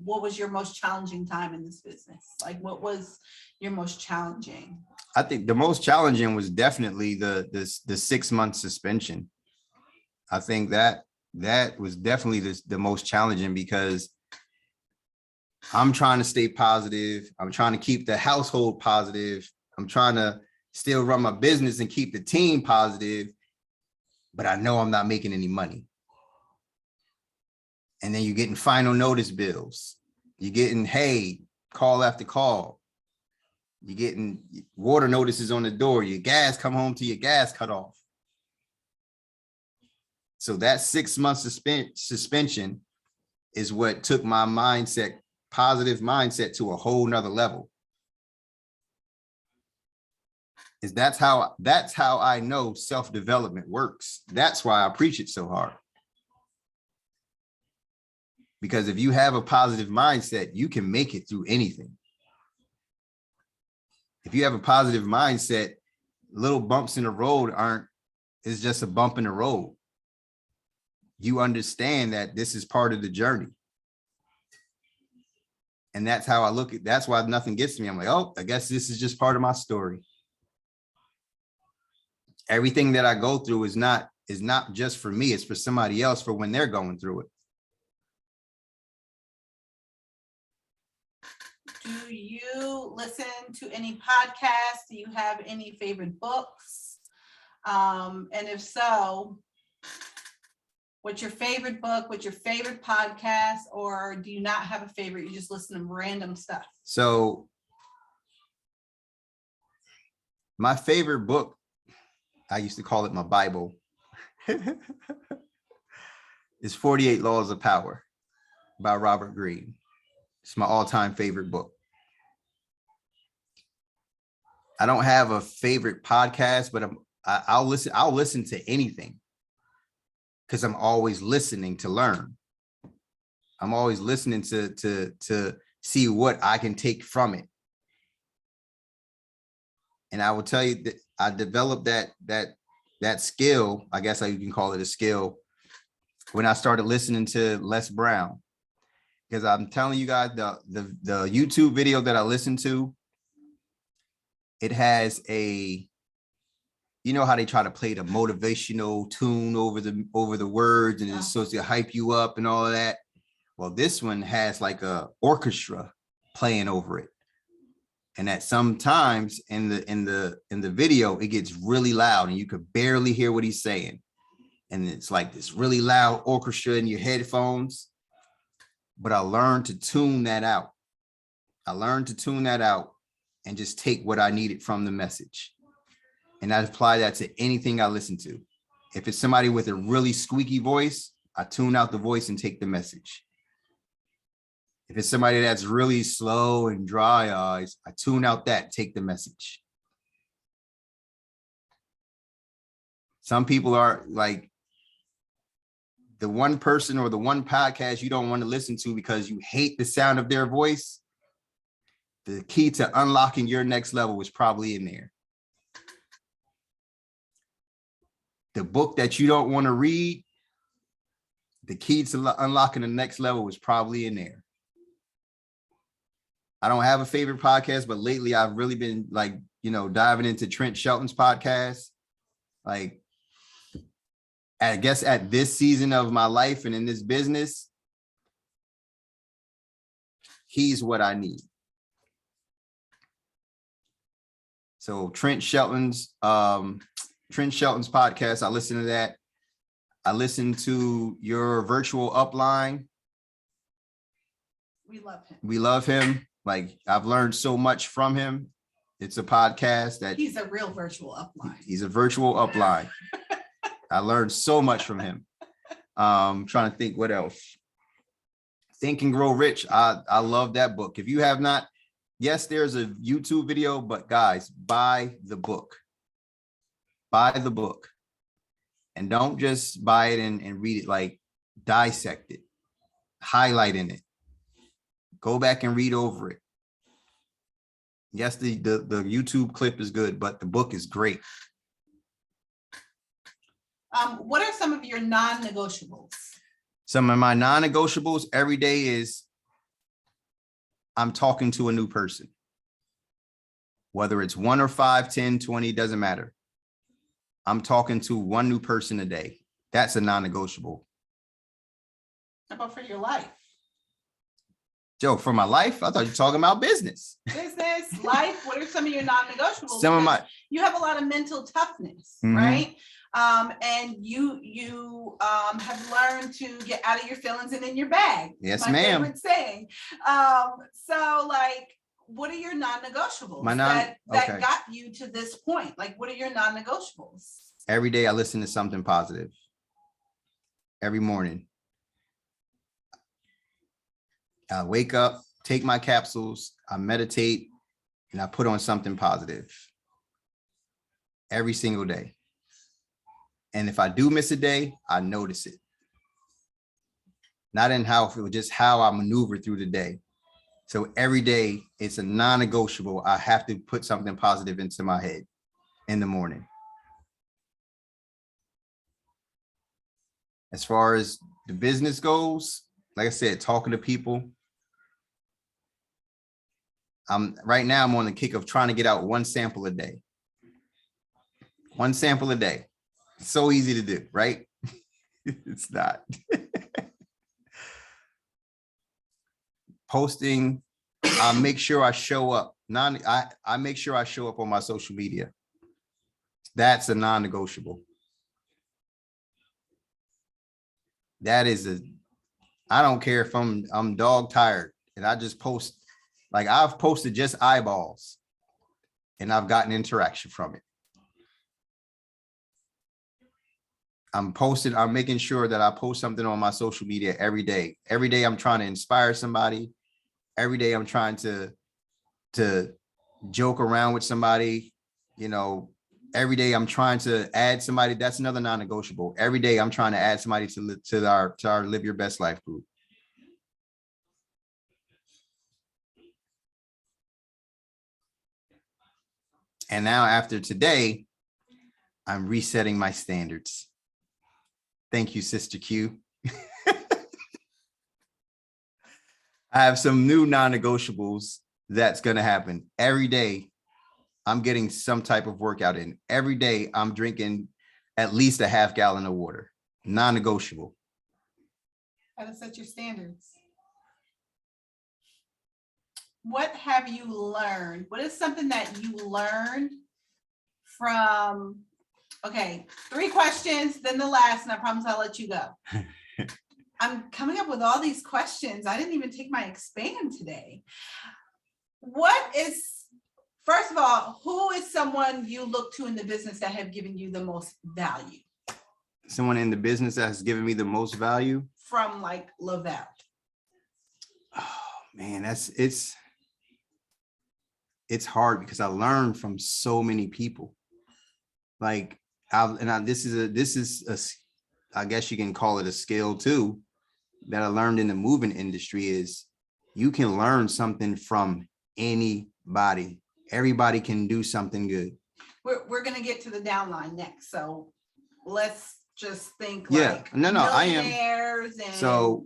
what was your most challenging time in this business? Like, what was your most challenging?
I think the most challenging was definitely the 6-month suspension. I think that was definitely the most challenging because I'm trying to stay positive. I'm trying to keep the household positive. I'm trying to still run my business and keep the team positive, but I know I'm not making any money. And then you're getting final notice bills. You're getting, hey, call after call. You're getting water notices on the door. Your gas, come home to your gas cut off. So that 6-month suspension is what took my mindset, positive mindset, to a whole nother level. Is that's how I know self-development works. That's why I preach it so hard. Because if you have a positive mindset, you can make it through anything. If you have a positive mindset, little bumps in the road is just a bump in the road. You understand that this is part of the journey. And that's how I look at, that's why nothing gets to me. I'm like, oh, I guess this is just part of my story. Everything that I go through is not just for me, it's for somebody else, for when they're going through it.
Do you listen to any podcasts? Do you have any favorite books? And if so, what's your favorite book? What's your favorite podcast? Or do you not have a favorite? You just listen to random stuff?
So my favorite book, I used to call it my Bible, is 48 Laws of Power by Robert Greene. It's my all-time favorite book. I don't have a favorite podcast, but I'll listen to anything because I'm always listening to learn. I'm always listening to see what I can take from it. And I will tell you that I developed that skill, I guess you can call it a skill, when I started listening to Les Brown. Because I'm telling you guys, the YouTube video that I listened to, it has you know how they try to play the motivational tune over the words, and it's supposed to hype you up and all of that. Well, this one has like a orchestra playing over it. And that sometimes in the video, it gets really loud and you could barely hear what he's saying. And it's like this really loud orchestra in your headphones. But I learned to tune that out. And just take what I needed from the message. And I apply that to anything I listen to. If it's somebody with a really squeaky voice, I tune out the voice and take the message. If it's somebody that's really slow and dry eyes, I tune out that, take the message. Some people are like the one person or the one podcast you don't want to listen to because you hate the sound of their voice. The key to unlocking your next level is probably in there. The book that you don't want to read, the key to unlocking the next level is probably in there. I don't have a favorite podcast, but lately I've really been diving into Trent Shelton's podcast. Like, I guess at this season of my life and in this business, he's what I need. So Trent Shelton's podcast, I listen to that. I listen to your virtual upline. We love him. Like, I've learned so much from him. It's a podcast that
he's a real virtual upline.
He's a virtual upline. I learned so much from him. Trying to think what else. Think and Grow Rich. I love that book. If you have not, yes, there's a YouTube video, but guys, buy the book. Buy the book. And don't just buy it and read it, like dissect it, highlight in it. Go back and read over it. Yes, the YouTube clip is good, but the book is great.
What are some of your non-negotiables?
Some of my non-negotiables every day is I'm talking to a new person. Whether it's 1 or 5, 10, 20, doesn't matter. I'm talking to one new person a day. That's a non-negotiable.
How about for your life?
Joe, for my life, I thought you were talking about business.
Business, life, what are some of your non-negotiables? You have a lot of mental toughness, right? And you have learned to get out of your feelings and in your bag.
Yes,
my
ma'am.
Favorite saying. So like, what are your non-negotiables that got you to this point? Like, what are your non-negotiables?
Every day I listen to something positive. Every morning. I wake up, take my capsules, I meditate, and I put on something positive every single day. And if I do miss a day, I notice it. Not in how I feel, just how I maneuver through the day. So every day it's a non-negotiable. I have to put something positive into my head in the morning. As far as the business goes, like I said, talking to people. Right now I'm on the kick of trying to get out one sample a day. One sample a day. It's so easy to do, right? It's not. Posting, I make sure I show up. I make sure I show up on my social media. That's a non-negotiable. That is I don't care if I'm dog tired and I just post, like I've posted just eyeballs and I've gotten interaction from it. I'm making sure that I post something on my social media every day. Every day I'm trying to inspire somebody. Every day I'm trying to joke around with somebody, you know. Every day I'm trying to add somebody. That's another non-negotiable. Every day I'm trying to add somebody to our Live Your Best Life group. And now after today, I'm resetting my standards. Thank you, Sister Q. I have some new non-negotiables that's going to happen. Every day, I'm getting some type of workout in. Every day, I'm drinking at least a half gallon of water. Non-negotiable.
How to set your standards. What have you learned? What is something that you learned from, okay, 3 questions, then the last, and I promise I'll let you go. I'm coming up with all these questions. I didn't even take my expand today. First of all, who is someone you look to in the business that have given you the most value?
Someone in the business that has given me the most value?
From like Lavelle.
Oh man, it's hard because I learned from so many people. Like this is I guess you can call it a skill too, that I learned in the moving industry is you can learn something from anybody. Everybody can do something good.
We're gonna get to the downline next, so let's just think
like I am.
And
so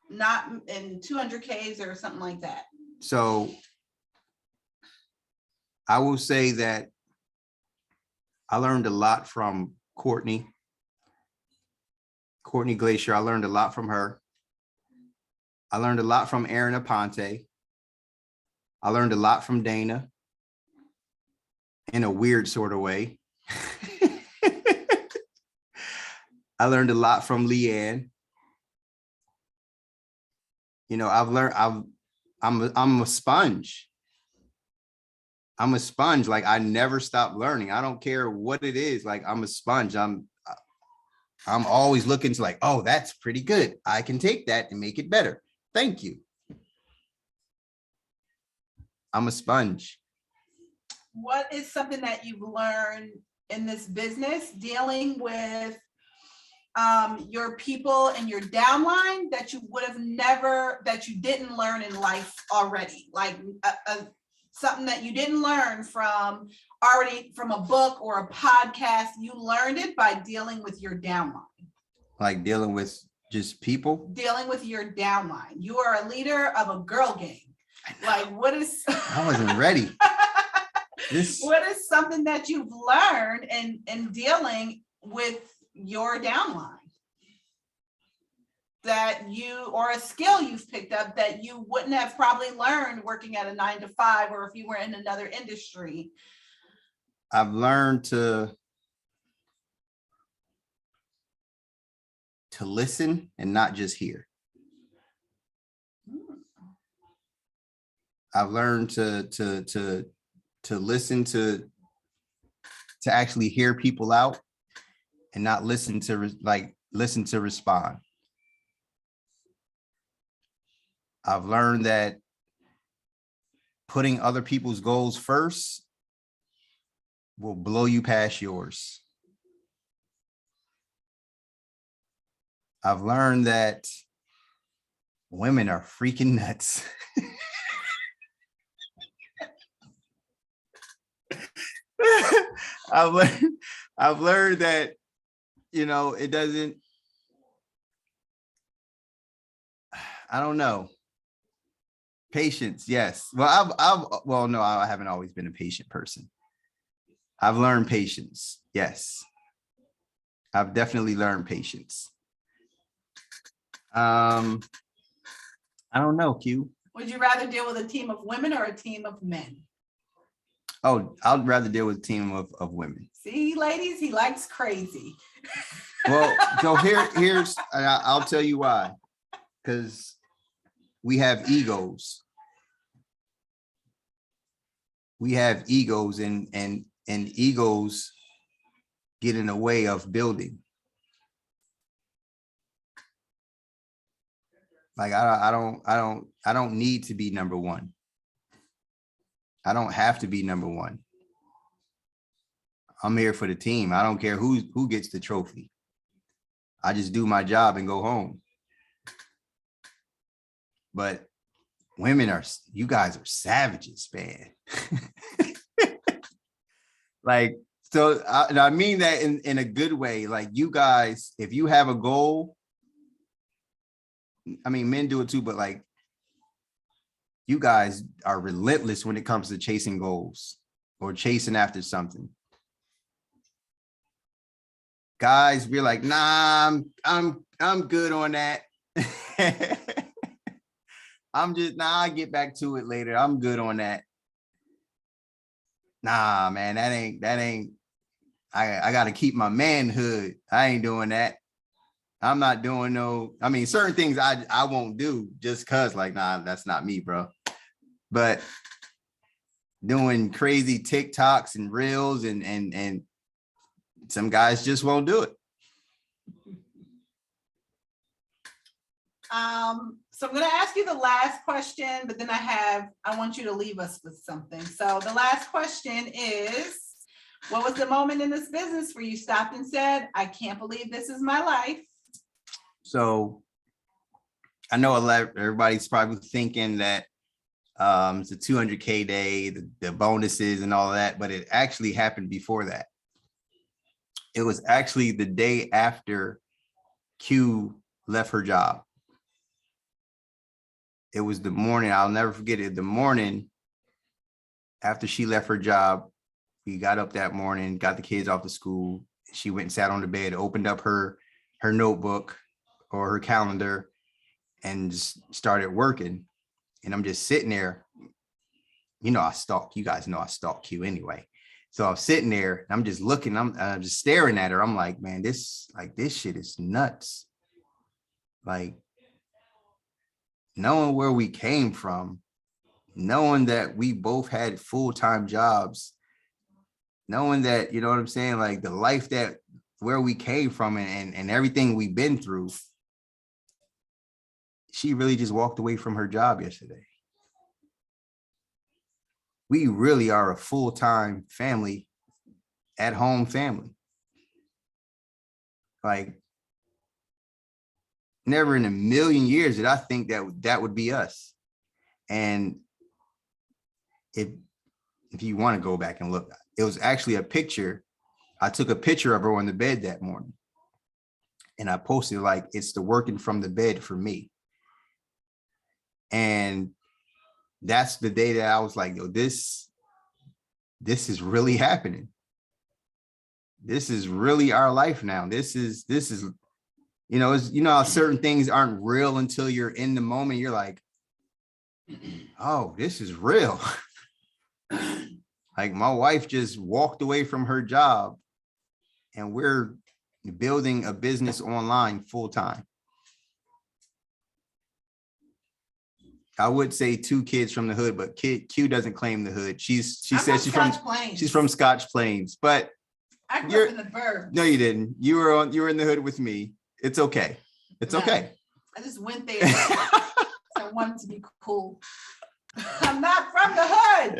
not in 200Ks or something like that.
So I will say that I learned a lot from Courtney Glacier. I learned a lot from her. I learned a lot from Aaron Aponte. I learned a lot from Dana in a weird sort of way. I learned a lot from Leanne. You know, I'm a sponge. I'm a sponge. Like I never stop learning. I don't care what it is. Like I'm a sponge. I'm always looking to like, oh, that's pretty good. I can take that and make it better. Thank you. I'm a sponge.
What is something that you've learned in this business dealing with your people and your downline that you would have never, that you didn't learn in life already? Like something that you didn't learn from a book or a podcast, you learned it by dealing with your downline. Like dealing with just people? Dealing with your downline. You are a leader of a girl gang. Like what is... I wasn't ready. What is something that you've learned in dealing with your downline? That or a skill you've picked up that you wouldn't have probably learned working at a 9-to-5 or if you were in another industry? I've learned to listen and not just hear. I've learned to listen to actually hear people out and not listen to respond.
I've learned that putting other people's goals first will blow you past yours. I've learned that women are freaking nuts. I've learned that, it doesn't, I don't know. Patience, yes. Well, no, I haven't always been a patient person. I've learned patience. Yes. I've definitely learned patience. I don't know, Q.
Would you rather deal with a team of women or a team of men?
Oh, I'd rather deal with a team of women.
See, ladies, he likes crazy.
Well, so here's, I'll tell you why. Because we have egos. We have egos, and egos get in the way of building. Like I don't need to be number one. I don't have to be number one. I'm here for the team. I don't care who gets the trophy. I just do my job and go home. But you guys are savages, man. Like, so I mean that in a good way. Like, you guys, if you have a goal, I mean, men do it too, but like, you guys are relentless when it comes to chasing goals or chasing after something. Guys, we're like, nah, I'm good on that. I get back to it later. I'm good on that. Nah, man, that ain't, I gotta keep my manhood. I ain't doing that. I'm not doing certain things I won't do just cause, like, nah, that's not me, bro. But doing crazy TikToks and reels and some guys just won't do it.
So I'm going to ask you the last question, but then I want you to leave us with something. So the last question is, what was the moment in this business where you stopped and said, I can't believe this is my life?
So I know everybody's probably thinking that it's a 200K day, the bonuses and all of that, but it actually happened before that. It was actually the day after Q left her job. It was the morning, I'll never forget it, the morning after she left her job. We got up that morning, got the kids off to school. She went and sat on the bed, opened up her notebook or her calendar and just started working. And I'm just sitting there. I stalk, you guys know I stalk Q anyway. So I'm sitting there and I'm just looking, I'm just staring at her. I'm like, man, this shit is nuts. Like, knowing where we came from, knowing that we both had full-time jobs, knowing that, you know what I'm saying? Like, the life where we came from and everything we've been through, she really just walked away from her job yesterday. We really are a full-time family, at-home family. Like, never in a million years did I think that would be us. And if you want to go back and look, it was actually a picture. I took a picture of her on the bed that morning. And I posted, like, it's the working from the bed for me. And that's the day that I was like, yo, this is really happening. This is really our life now. This is, how certain things aren't real until you're in the moment. You're like, oh, this is real. Like, my wife just walked away from her job and we're building a business online full time. I would say 2 kids from the hood, but Q doesn't claim the hood. She said she's from Scotch Plains, but
I grew up in the burbs.
No, you didn't. You were in the hood with me. It's okay. It's okay.
I just went there. So I wanted to be cool. I'm not from the hood.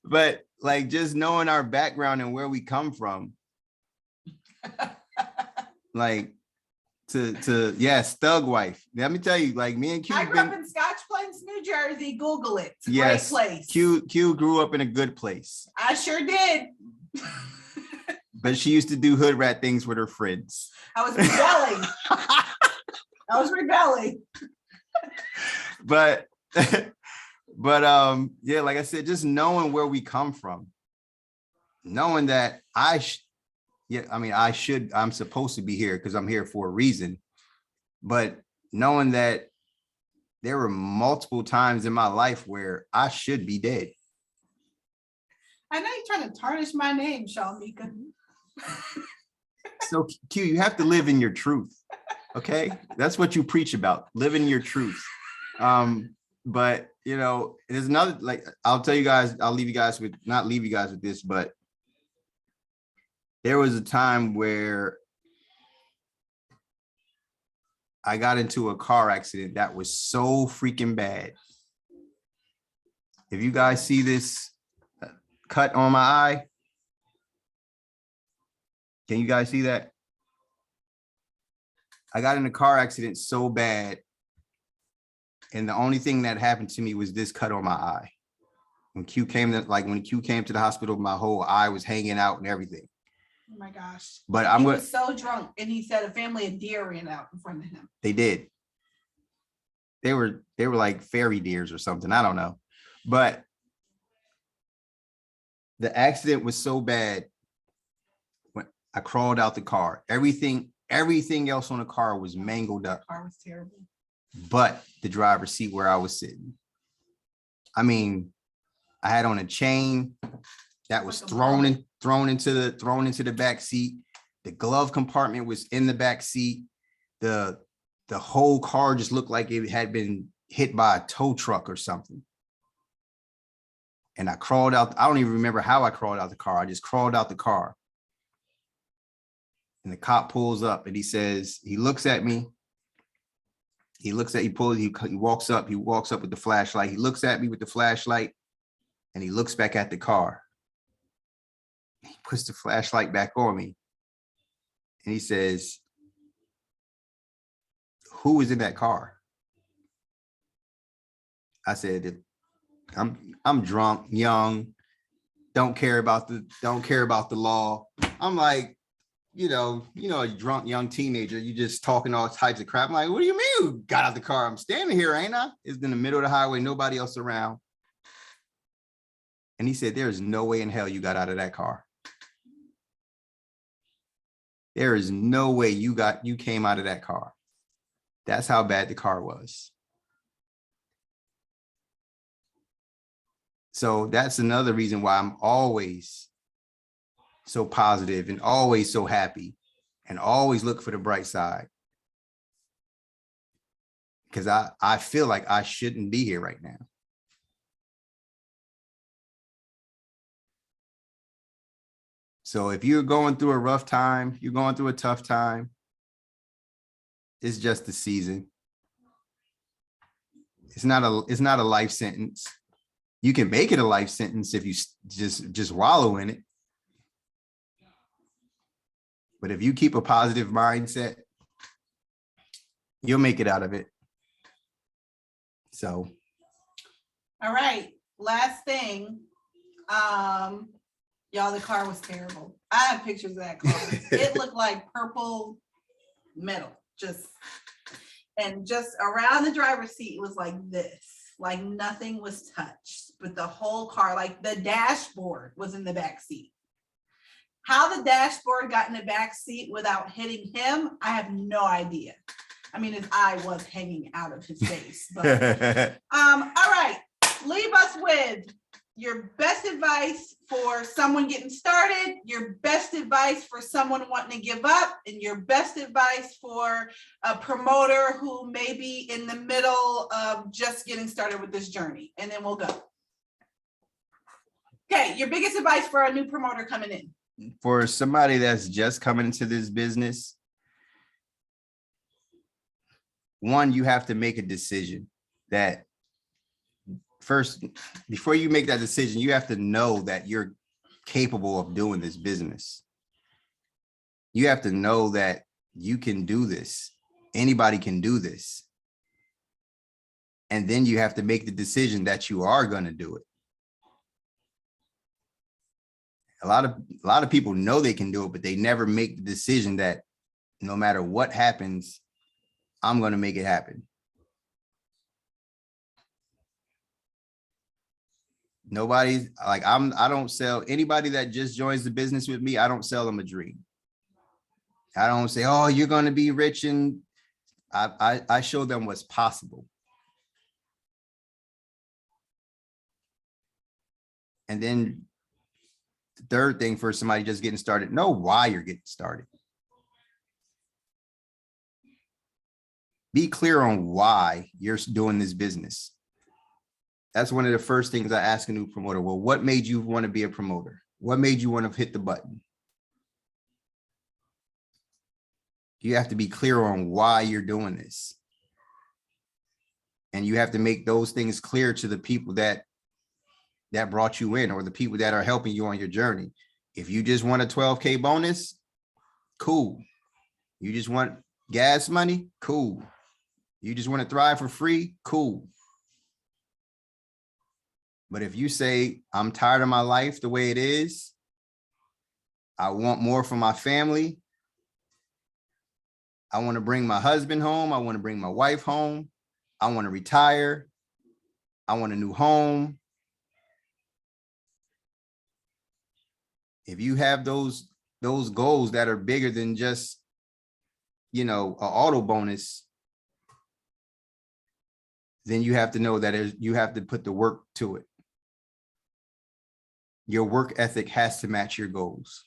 But like just knowing our background and where we come from, like yes, thug wife. Let me tell you, like me and Q.
I grew up in Scotch Plains, New Jersey. Google it. It's a
Yes,
great place.
Q grew up in a good place.
I sure did.
But she used to do hood rat things with her friends.
I was rebelling.
But yeah, like I said, just knowing where we come from, knowing that I'm supposed to be here because I'm here for a reason, but knowing that there were multiple times in my life where I should be dead.
I know you're trying to tarnish my name, Shamika.
So Q, you have to live in your truth. Okay. That's what you preach about, live in your truth. But you know, there's another, like, I'll tell you guys, I'll leave you guys with, not leave you guys with this, but there was a time where I got into a car accident that was so freaking bad. If you guys see this cut on my eye, can you guys see that? I got in a car accident so bad, and the only thing that happened to me was this cut on my eye. When Q came to the hospital, my whole eye was hanging out and everything.
Oh my gosh.
But
he was so drunk, and he said a family of deer ran out in front of him.
They did. They were like fairy deers or something. I don't know. But the accident was so bad when I crawled out the car. Everything else on the car was mangled up.
The car was terrible.
But the driver's seat where I was sitting. I mean, I had on a chain that was thrown into the back seat. The glove compartment was in the back seat. The whole car just looked like it had been hit by a tow truck or something. And I crawled out. I don't even remember how I crawled out the car. I just crawled out the car. And the cop pulls up and he says, he looks at me. He walks up with the flashlight. He looks at me with the flashlight and he looks back at the car. He puts the flashlight back on me. And he says, who was in that car? I said, I'm drunk, young, don't care about the law. I'm like, you know, a drunk young teenager, you just talking all types of crap. I'm like, what do you mean you got out the car? I'm standing here, ain't I? It's in the middle of the highway, nobody else around. And he said, there is no way in hell you got out of that car. There is no way you came out of that car. That's how bad the car was. So that's another reason why I'm always so positive and always so happy and always look for the bright side. Because I feel like I shouldn't be here right now. So if you're going through a rough time, you're going through a tough time, it's just the season. It's not a life sentence. You can make it a life sentence if you just wallow in it. But if you keep a positive mindset, you'll make it out of it. So.
All right. Last thing. Y'all, the car was terrible. I have pictures of that car. It looked like purple metal. Just around the driver's seat, it was like this. Like nothing was touched. But the whole car, like the dashboard was in the back seat. How the dashboard got in the back seat without hitting him, I have no idea. I mean, his eye was hanging out of his face. But all right, leave us with your best advice for someone getting started, your best advice for someone wanting to give up, and your best advice for a promoter who may be in the middle of just getting started with this journey. And then we'll go. Okay, your biggest advice for a new promoter coming in.
For somebody that's just coming into this business, one, you have to make a decision. that first, before you make that decision, you have to know that you're capable of doing this business. You have to know that you can do this. Anybody can do this. And then you have to make the decision that you are going to do it. A lot of people know they can do it, but they never make the decision that no matter what happens, I'm going to make it happen. Nobody's like, I don't sell anybody that just joins the business with me. I don't sell them a dream. I don't say, oh, you're going to be rich. And I show them what's possible. And then the third thing for somebody just getting started, know why you're getting started. Be clear on why you're doing this business. That's one of the first things I ask a new promoter. Well, what made you want to be a promoter? What made you want to hit the button? You have to be clear on why you're doing this. And you have to make those things clear to the people that brought you in, or the people that are helping you on your journey. If you just want a 12K bonus, cool. You just want gas money, cool. You just want to thrive for free, cool. But if you say, I'm tired of my life the way it is, I want more for my family, I want to bring my husband home, I want to bring my wife home, I want to retire, I want a new home. If you have those goals that are bigger than just, an auto bonus, then you have to know that you have to put the work to it. Your work ethic has to match your goals.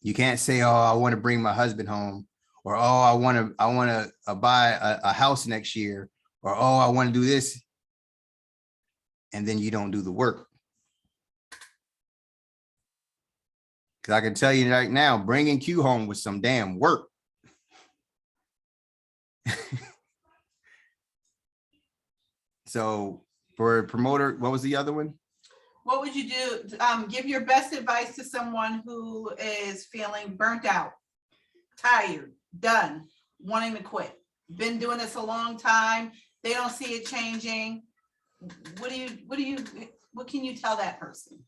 You can't say, oh, I want to bring my husband home, or, oh, I want to buy a house next year, or, oh, I want to do this. And then you don't do the work. Because I can tell you right now, bringing Q home was some damn work. So for a promoter, what was the other one?
What would you do? Give your best advice to someone who is feeling burnt out, tired, done, wanting to quit. Been doing this a long time. They don't see it changing. What can you tell that person?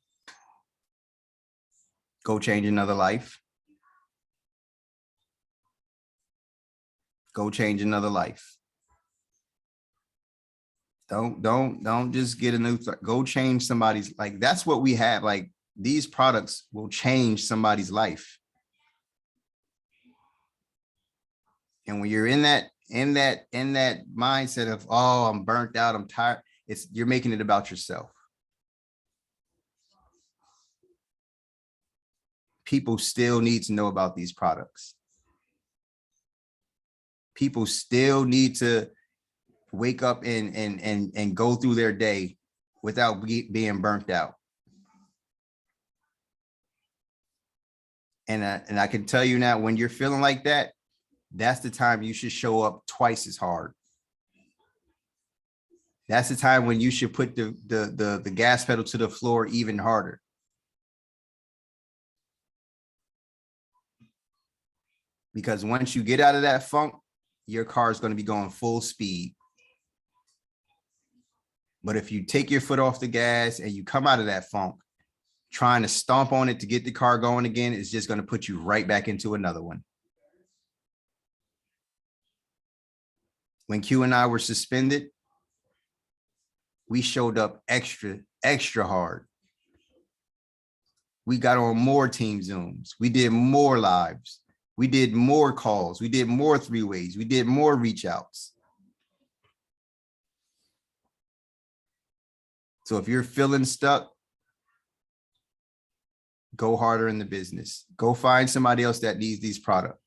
Go change another life. Go change another life. Don't just get a new, go change somebody's, like, that's what we have. Like, these products will change somebody's life. And when you're in that mindset of, oh, I'm burnt out, I'm tired, you're making it about yourself. People still need to know about these products. People still need to wake up and go through their day without being burnt out. And I can tell you now, when you're feeling like that, that's the time you should show up twice as hard. That's the time when you should put the gas pedal to the floor even harder. Because once you get out of that funk, your car is going to be going full speed. But if you take your foot off the gas and you come out of that funk, trying to stomp on it to get the car going again, is just going to put you right back into another one. When Q and I were suspended, we showed up extra hard. We got on more team Zooms. We did more lives. We did more calls. We did more three-ways. We did more reach outs. So if you're feeling stuck, go harder in the business. Go find somebody else that needs these products.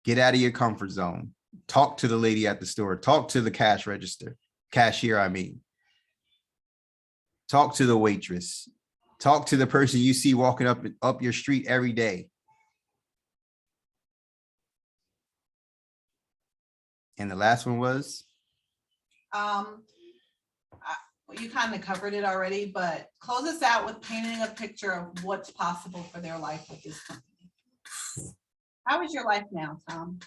Get out of your comfort zone. Talk to the lady at the store. Talk to the cashier, I mean. Talk to the waitress. Talk to the person you see walking up your street every day. And the last one was?
You kind of covered it already, but close us out with painting a picture of what's possible for their life with this company. How is your life now, Tom?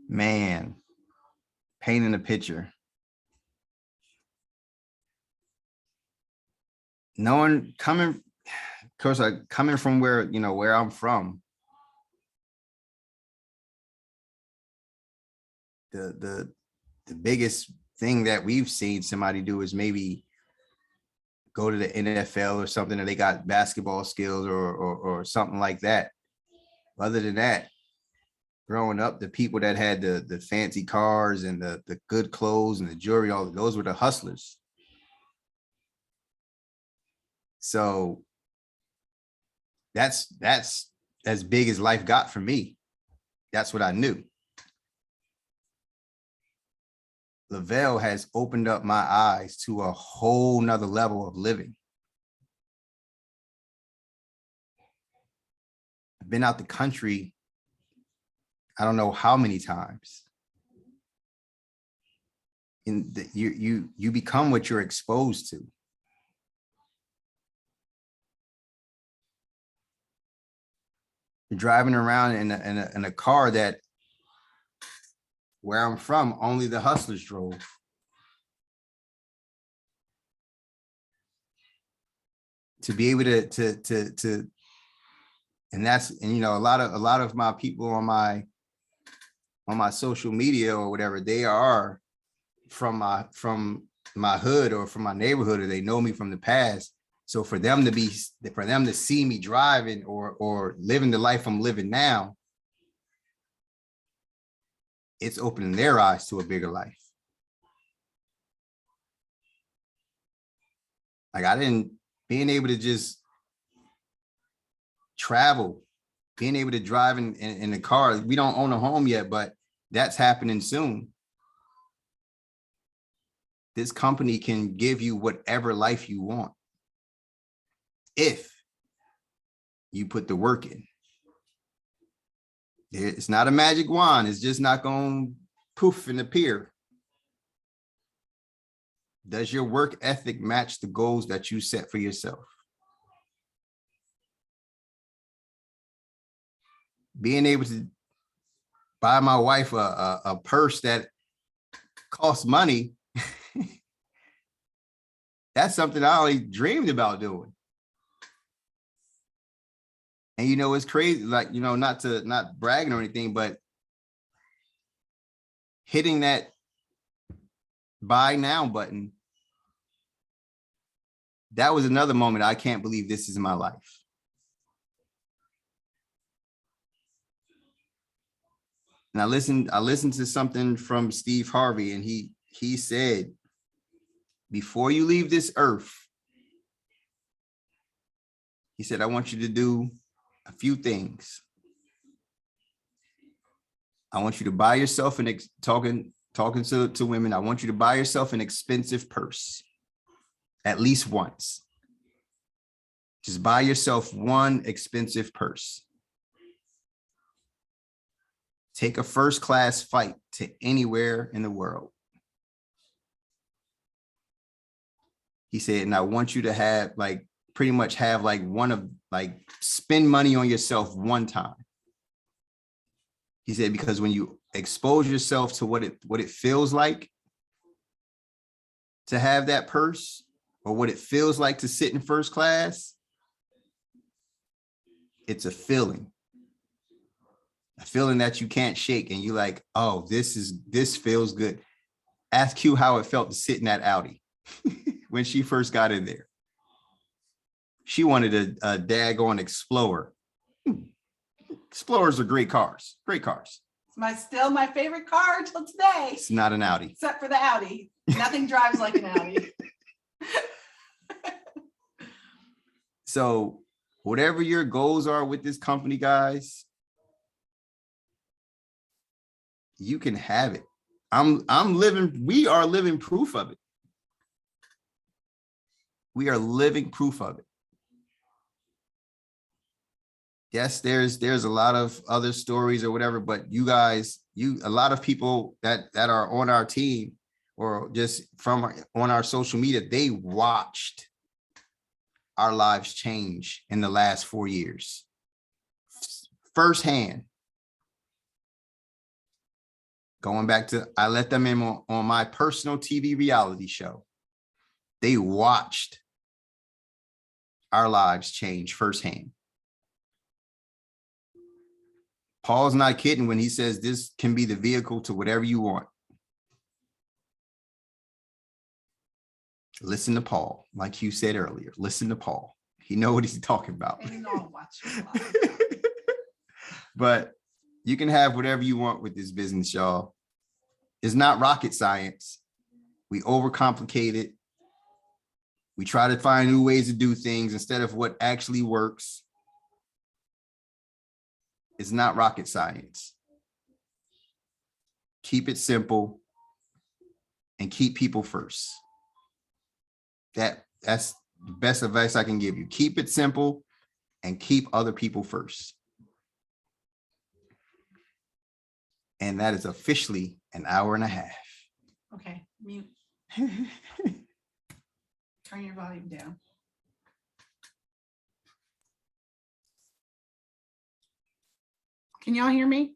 Man, painting a picture. Knowing, coming, of course, coming from where, where I'm from, the biggest thing that we've seen somebody do is maybe go to the NFL or something, and they got basketball skills or something like that. Other than that, growing up, the people that had the fancy cars and the good clothes and the jewelry, all those were the hustlers. So that's as big as life got for me. That's what I knew. Lavelle has opened up my eyes to a whole nother level of living. I've been out the country, I don't know how many times. And you become what you're exposed to. You're driving around in a car that, where I'm from, only the hustlers drove. To be able to, and a lot of my people on my social media or whatever, they are from my hood or from my neighborhood, or they know me from the past. So for them to see me driving or living the life I'm living now, it's opening their eyes to a bigger life. Like being able to just travel, being able to drive in the car. We don't own a home yet, but that's happening soon. This company can give you whatever life you want if you put the work in. It's not a magic wand. It's just not going to poof and appear. Does your work ethic match the goals that you set for yourself? Being able to buy my wife a purse that costs money, that's something I only dreamed about doing. And it's crazy, like, not bragging or anything, but hitting that buy now button, that was another moment. I can't believe this is my life. And I listened to something from Steve Harvey, and he said, before you leave this earth, he said, I want you to do a few things. I want you to buy yourself talking to women. I want you to buy yourself an expensive purse at least once. Just buy yourself one expensive purse. Take a first class flight to anywhere in the world. He said, and I want you to have pretty much have spend money on yourself one time. He said, because when you expose yourself to what it feels like to have that purse, or what it feels like to sit in first class, it's a feeling that you can't shake. And you're like, oh, this feels good. Ask Q how it felt to sit in that Audi when she first got in there. She wanted a daggone Explorer. Explorers are great cars. Great cars.
It's still my favorite car till today.
It's not an Audi.
Except for the Audi. Nothing drives like an Audi.
So whatever your goals are with this company, guys, you can have it. We are living proof of it. We are living proof of it. Yes, there's a lot of other stories or whatever, but you guys a lot of people that are on our team or just on our social media, they watched our lives change in the last 4 years firsthand. Going back to, I let them in on my personal TV reality show. They watched our lives change firsthand. Paul's not kidding when he says this can be the vehicle to whatever you want. Listen to Paul, like you said earlier. Listen to Paul. He knows what he's talking about.
And you know I'm watching a lot.
But you can have whatever you want with this business, y'all. It's not rocket science. We overcomplicate it. We try to find new ways to do things instead of what actually works. It's not rocket science. Keep it simple and keep people first. That's the best advice I can give you. Keep it simple and keep other people first. And that is officially an hour and a half.
Okay, mute. Turn your volume down. Can y'all hear me?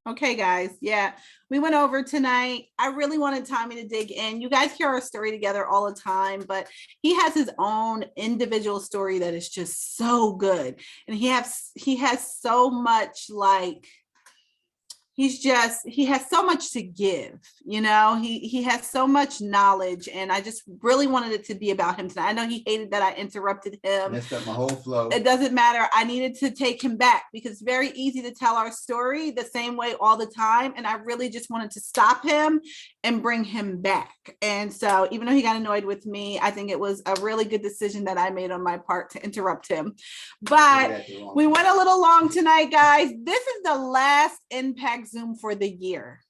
Okay, guys. Yeah, we went over tonight. I really wanted Tommy to dig in. You guys hear our story together all the time, but he has his own individual story that is just so good. And he has so much, like, he has so much to give, you know, he has so much knowledge, and I just really wanted it to be about him tonight. I know he hated that I interrupted him.
Messed up my whole flow.
It doesn't matter. I needed to take him back because it's very easy to tell our story the same way all the time. And I really just wanted to stop him and bring him back. And so even though he got annoyed with me, I think it was a really good decision that I made on my part to interrupt him. But we went a little long tonight, guys. This is the last Impact Zoom for the year.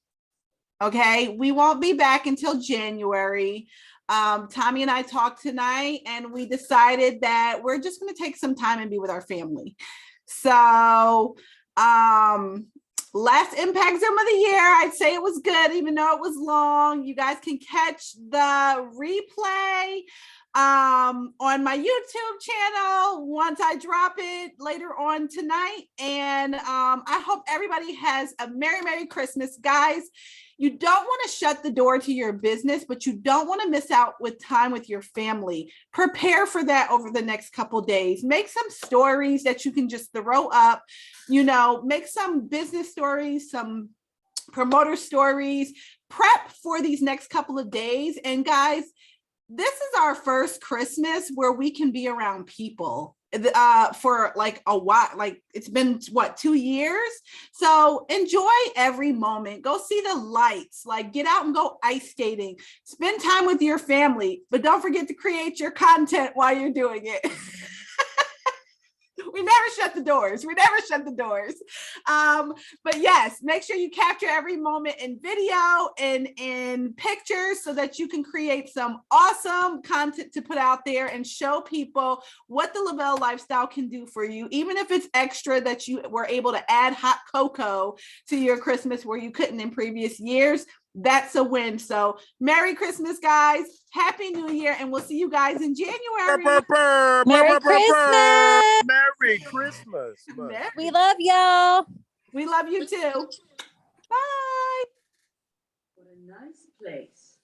Okay, we won't be back until January. Tommy and I talked tonight and we decided that we're just going to take some time and be with our family. So last Impact Zoom of the year, I'd say it was good, even though it was long. You guys can catch the replay on my YouTube channel once I drop it later on tonight. And I hope everybody has a Merry Christmas, guys. You don't want to shut the door to your business, but you don't want to miss out with time with your family. Prepare for that over the next couple days. Make some stories that you can just throw up, you know, make some business stories, some promoter stories, prep for these next couple of days. And guys, this is our first Christmas where we can be around people for like a while. Like it's been what, 2 years? So enjoy every moment. Go see the lights, like get out and go ice skating, spend time with your family, but don't forget to create your content while you're doing it. We never shut the doors. But yes, make sure you capture every moment in video and in pictures so that you can create some awesome content to put out there and show people what the Lavelle lifestyle can do for you. Even if it's extra that you were able to add hot cocoa to your Christmas where you couldn't in previous years, that's a win. So Merry Christmas, guys. Happy New Year. And we'll see you guys in January.
Merry Christmas.
Merry Christmas.
We love y'all.
We love you too. Bye.
What a nice place.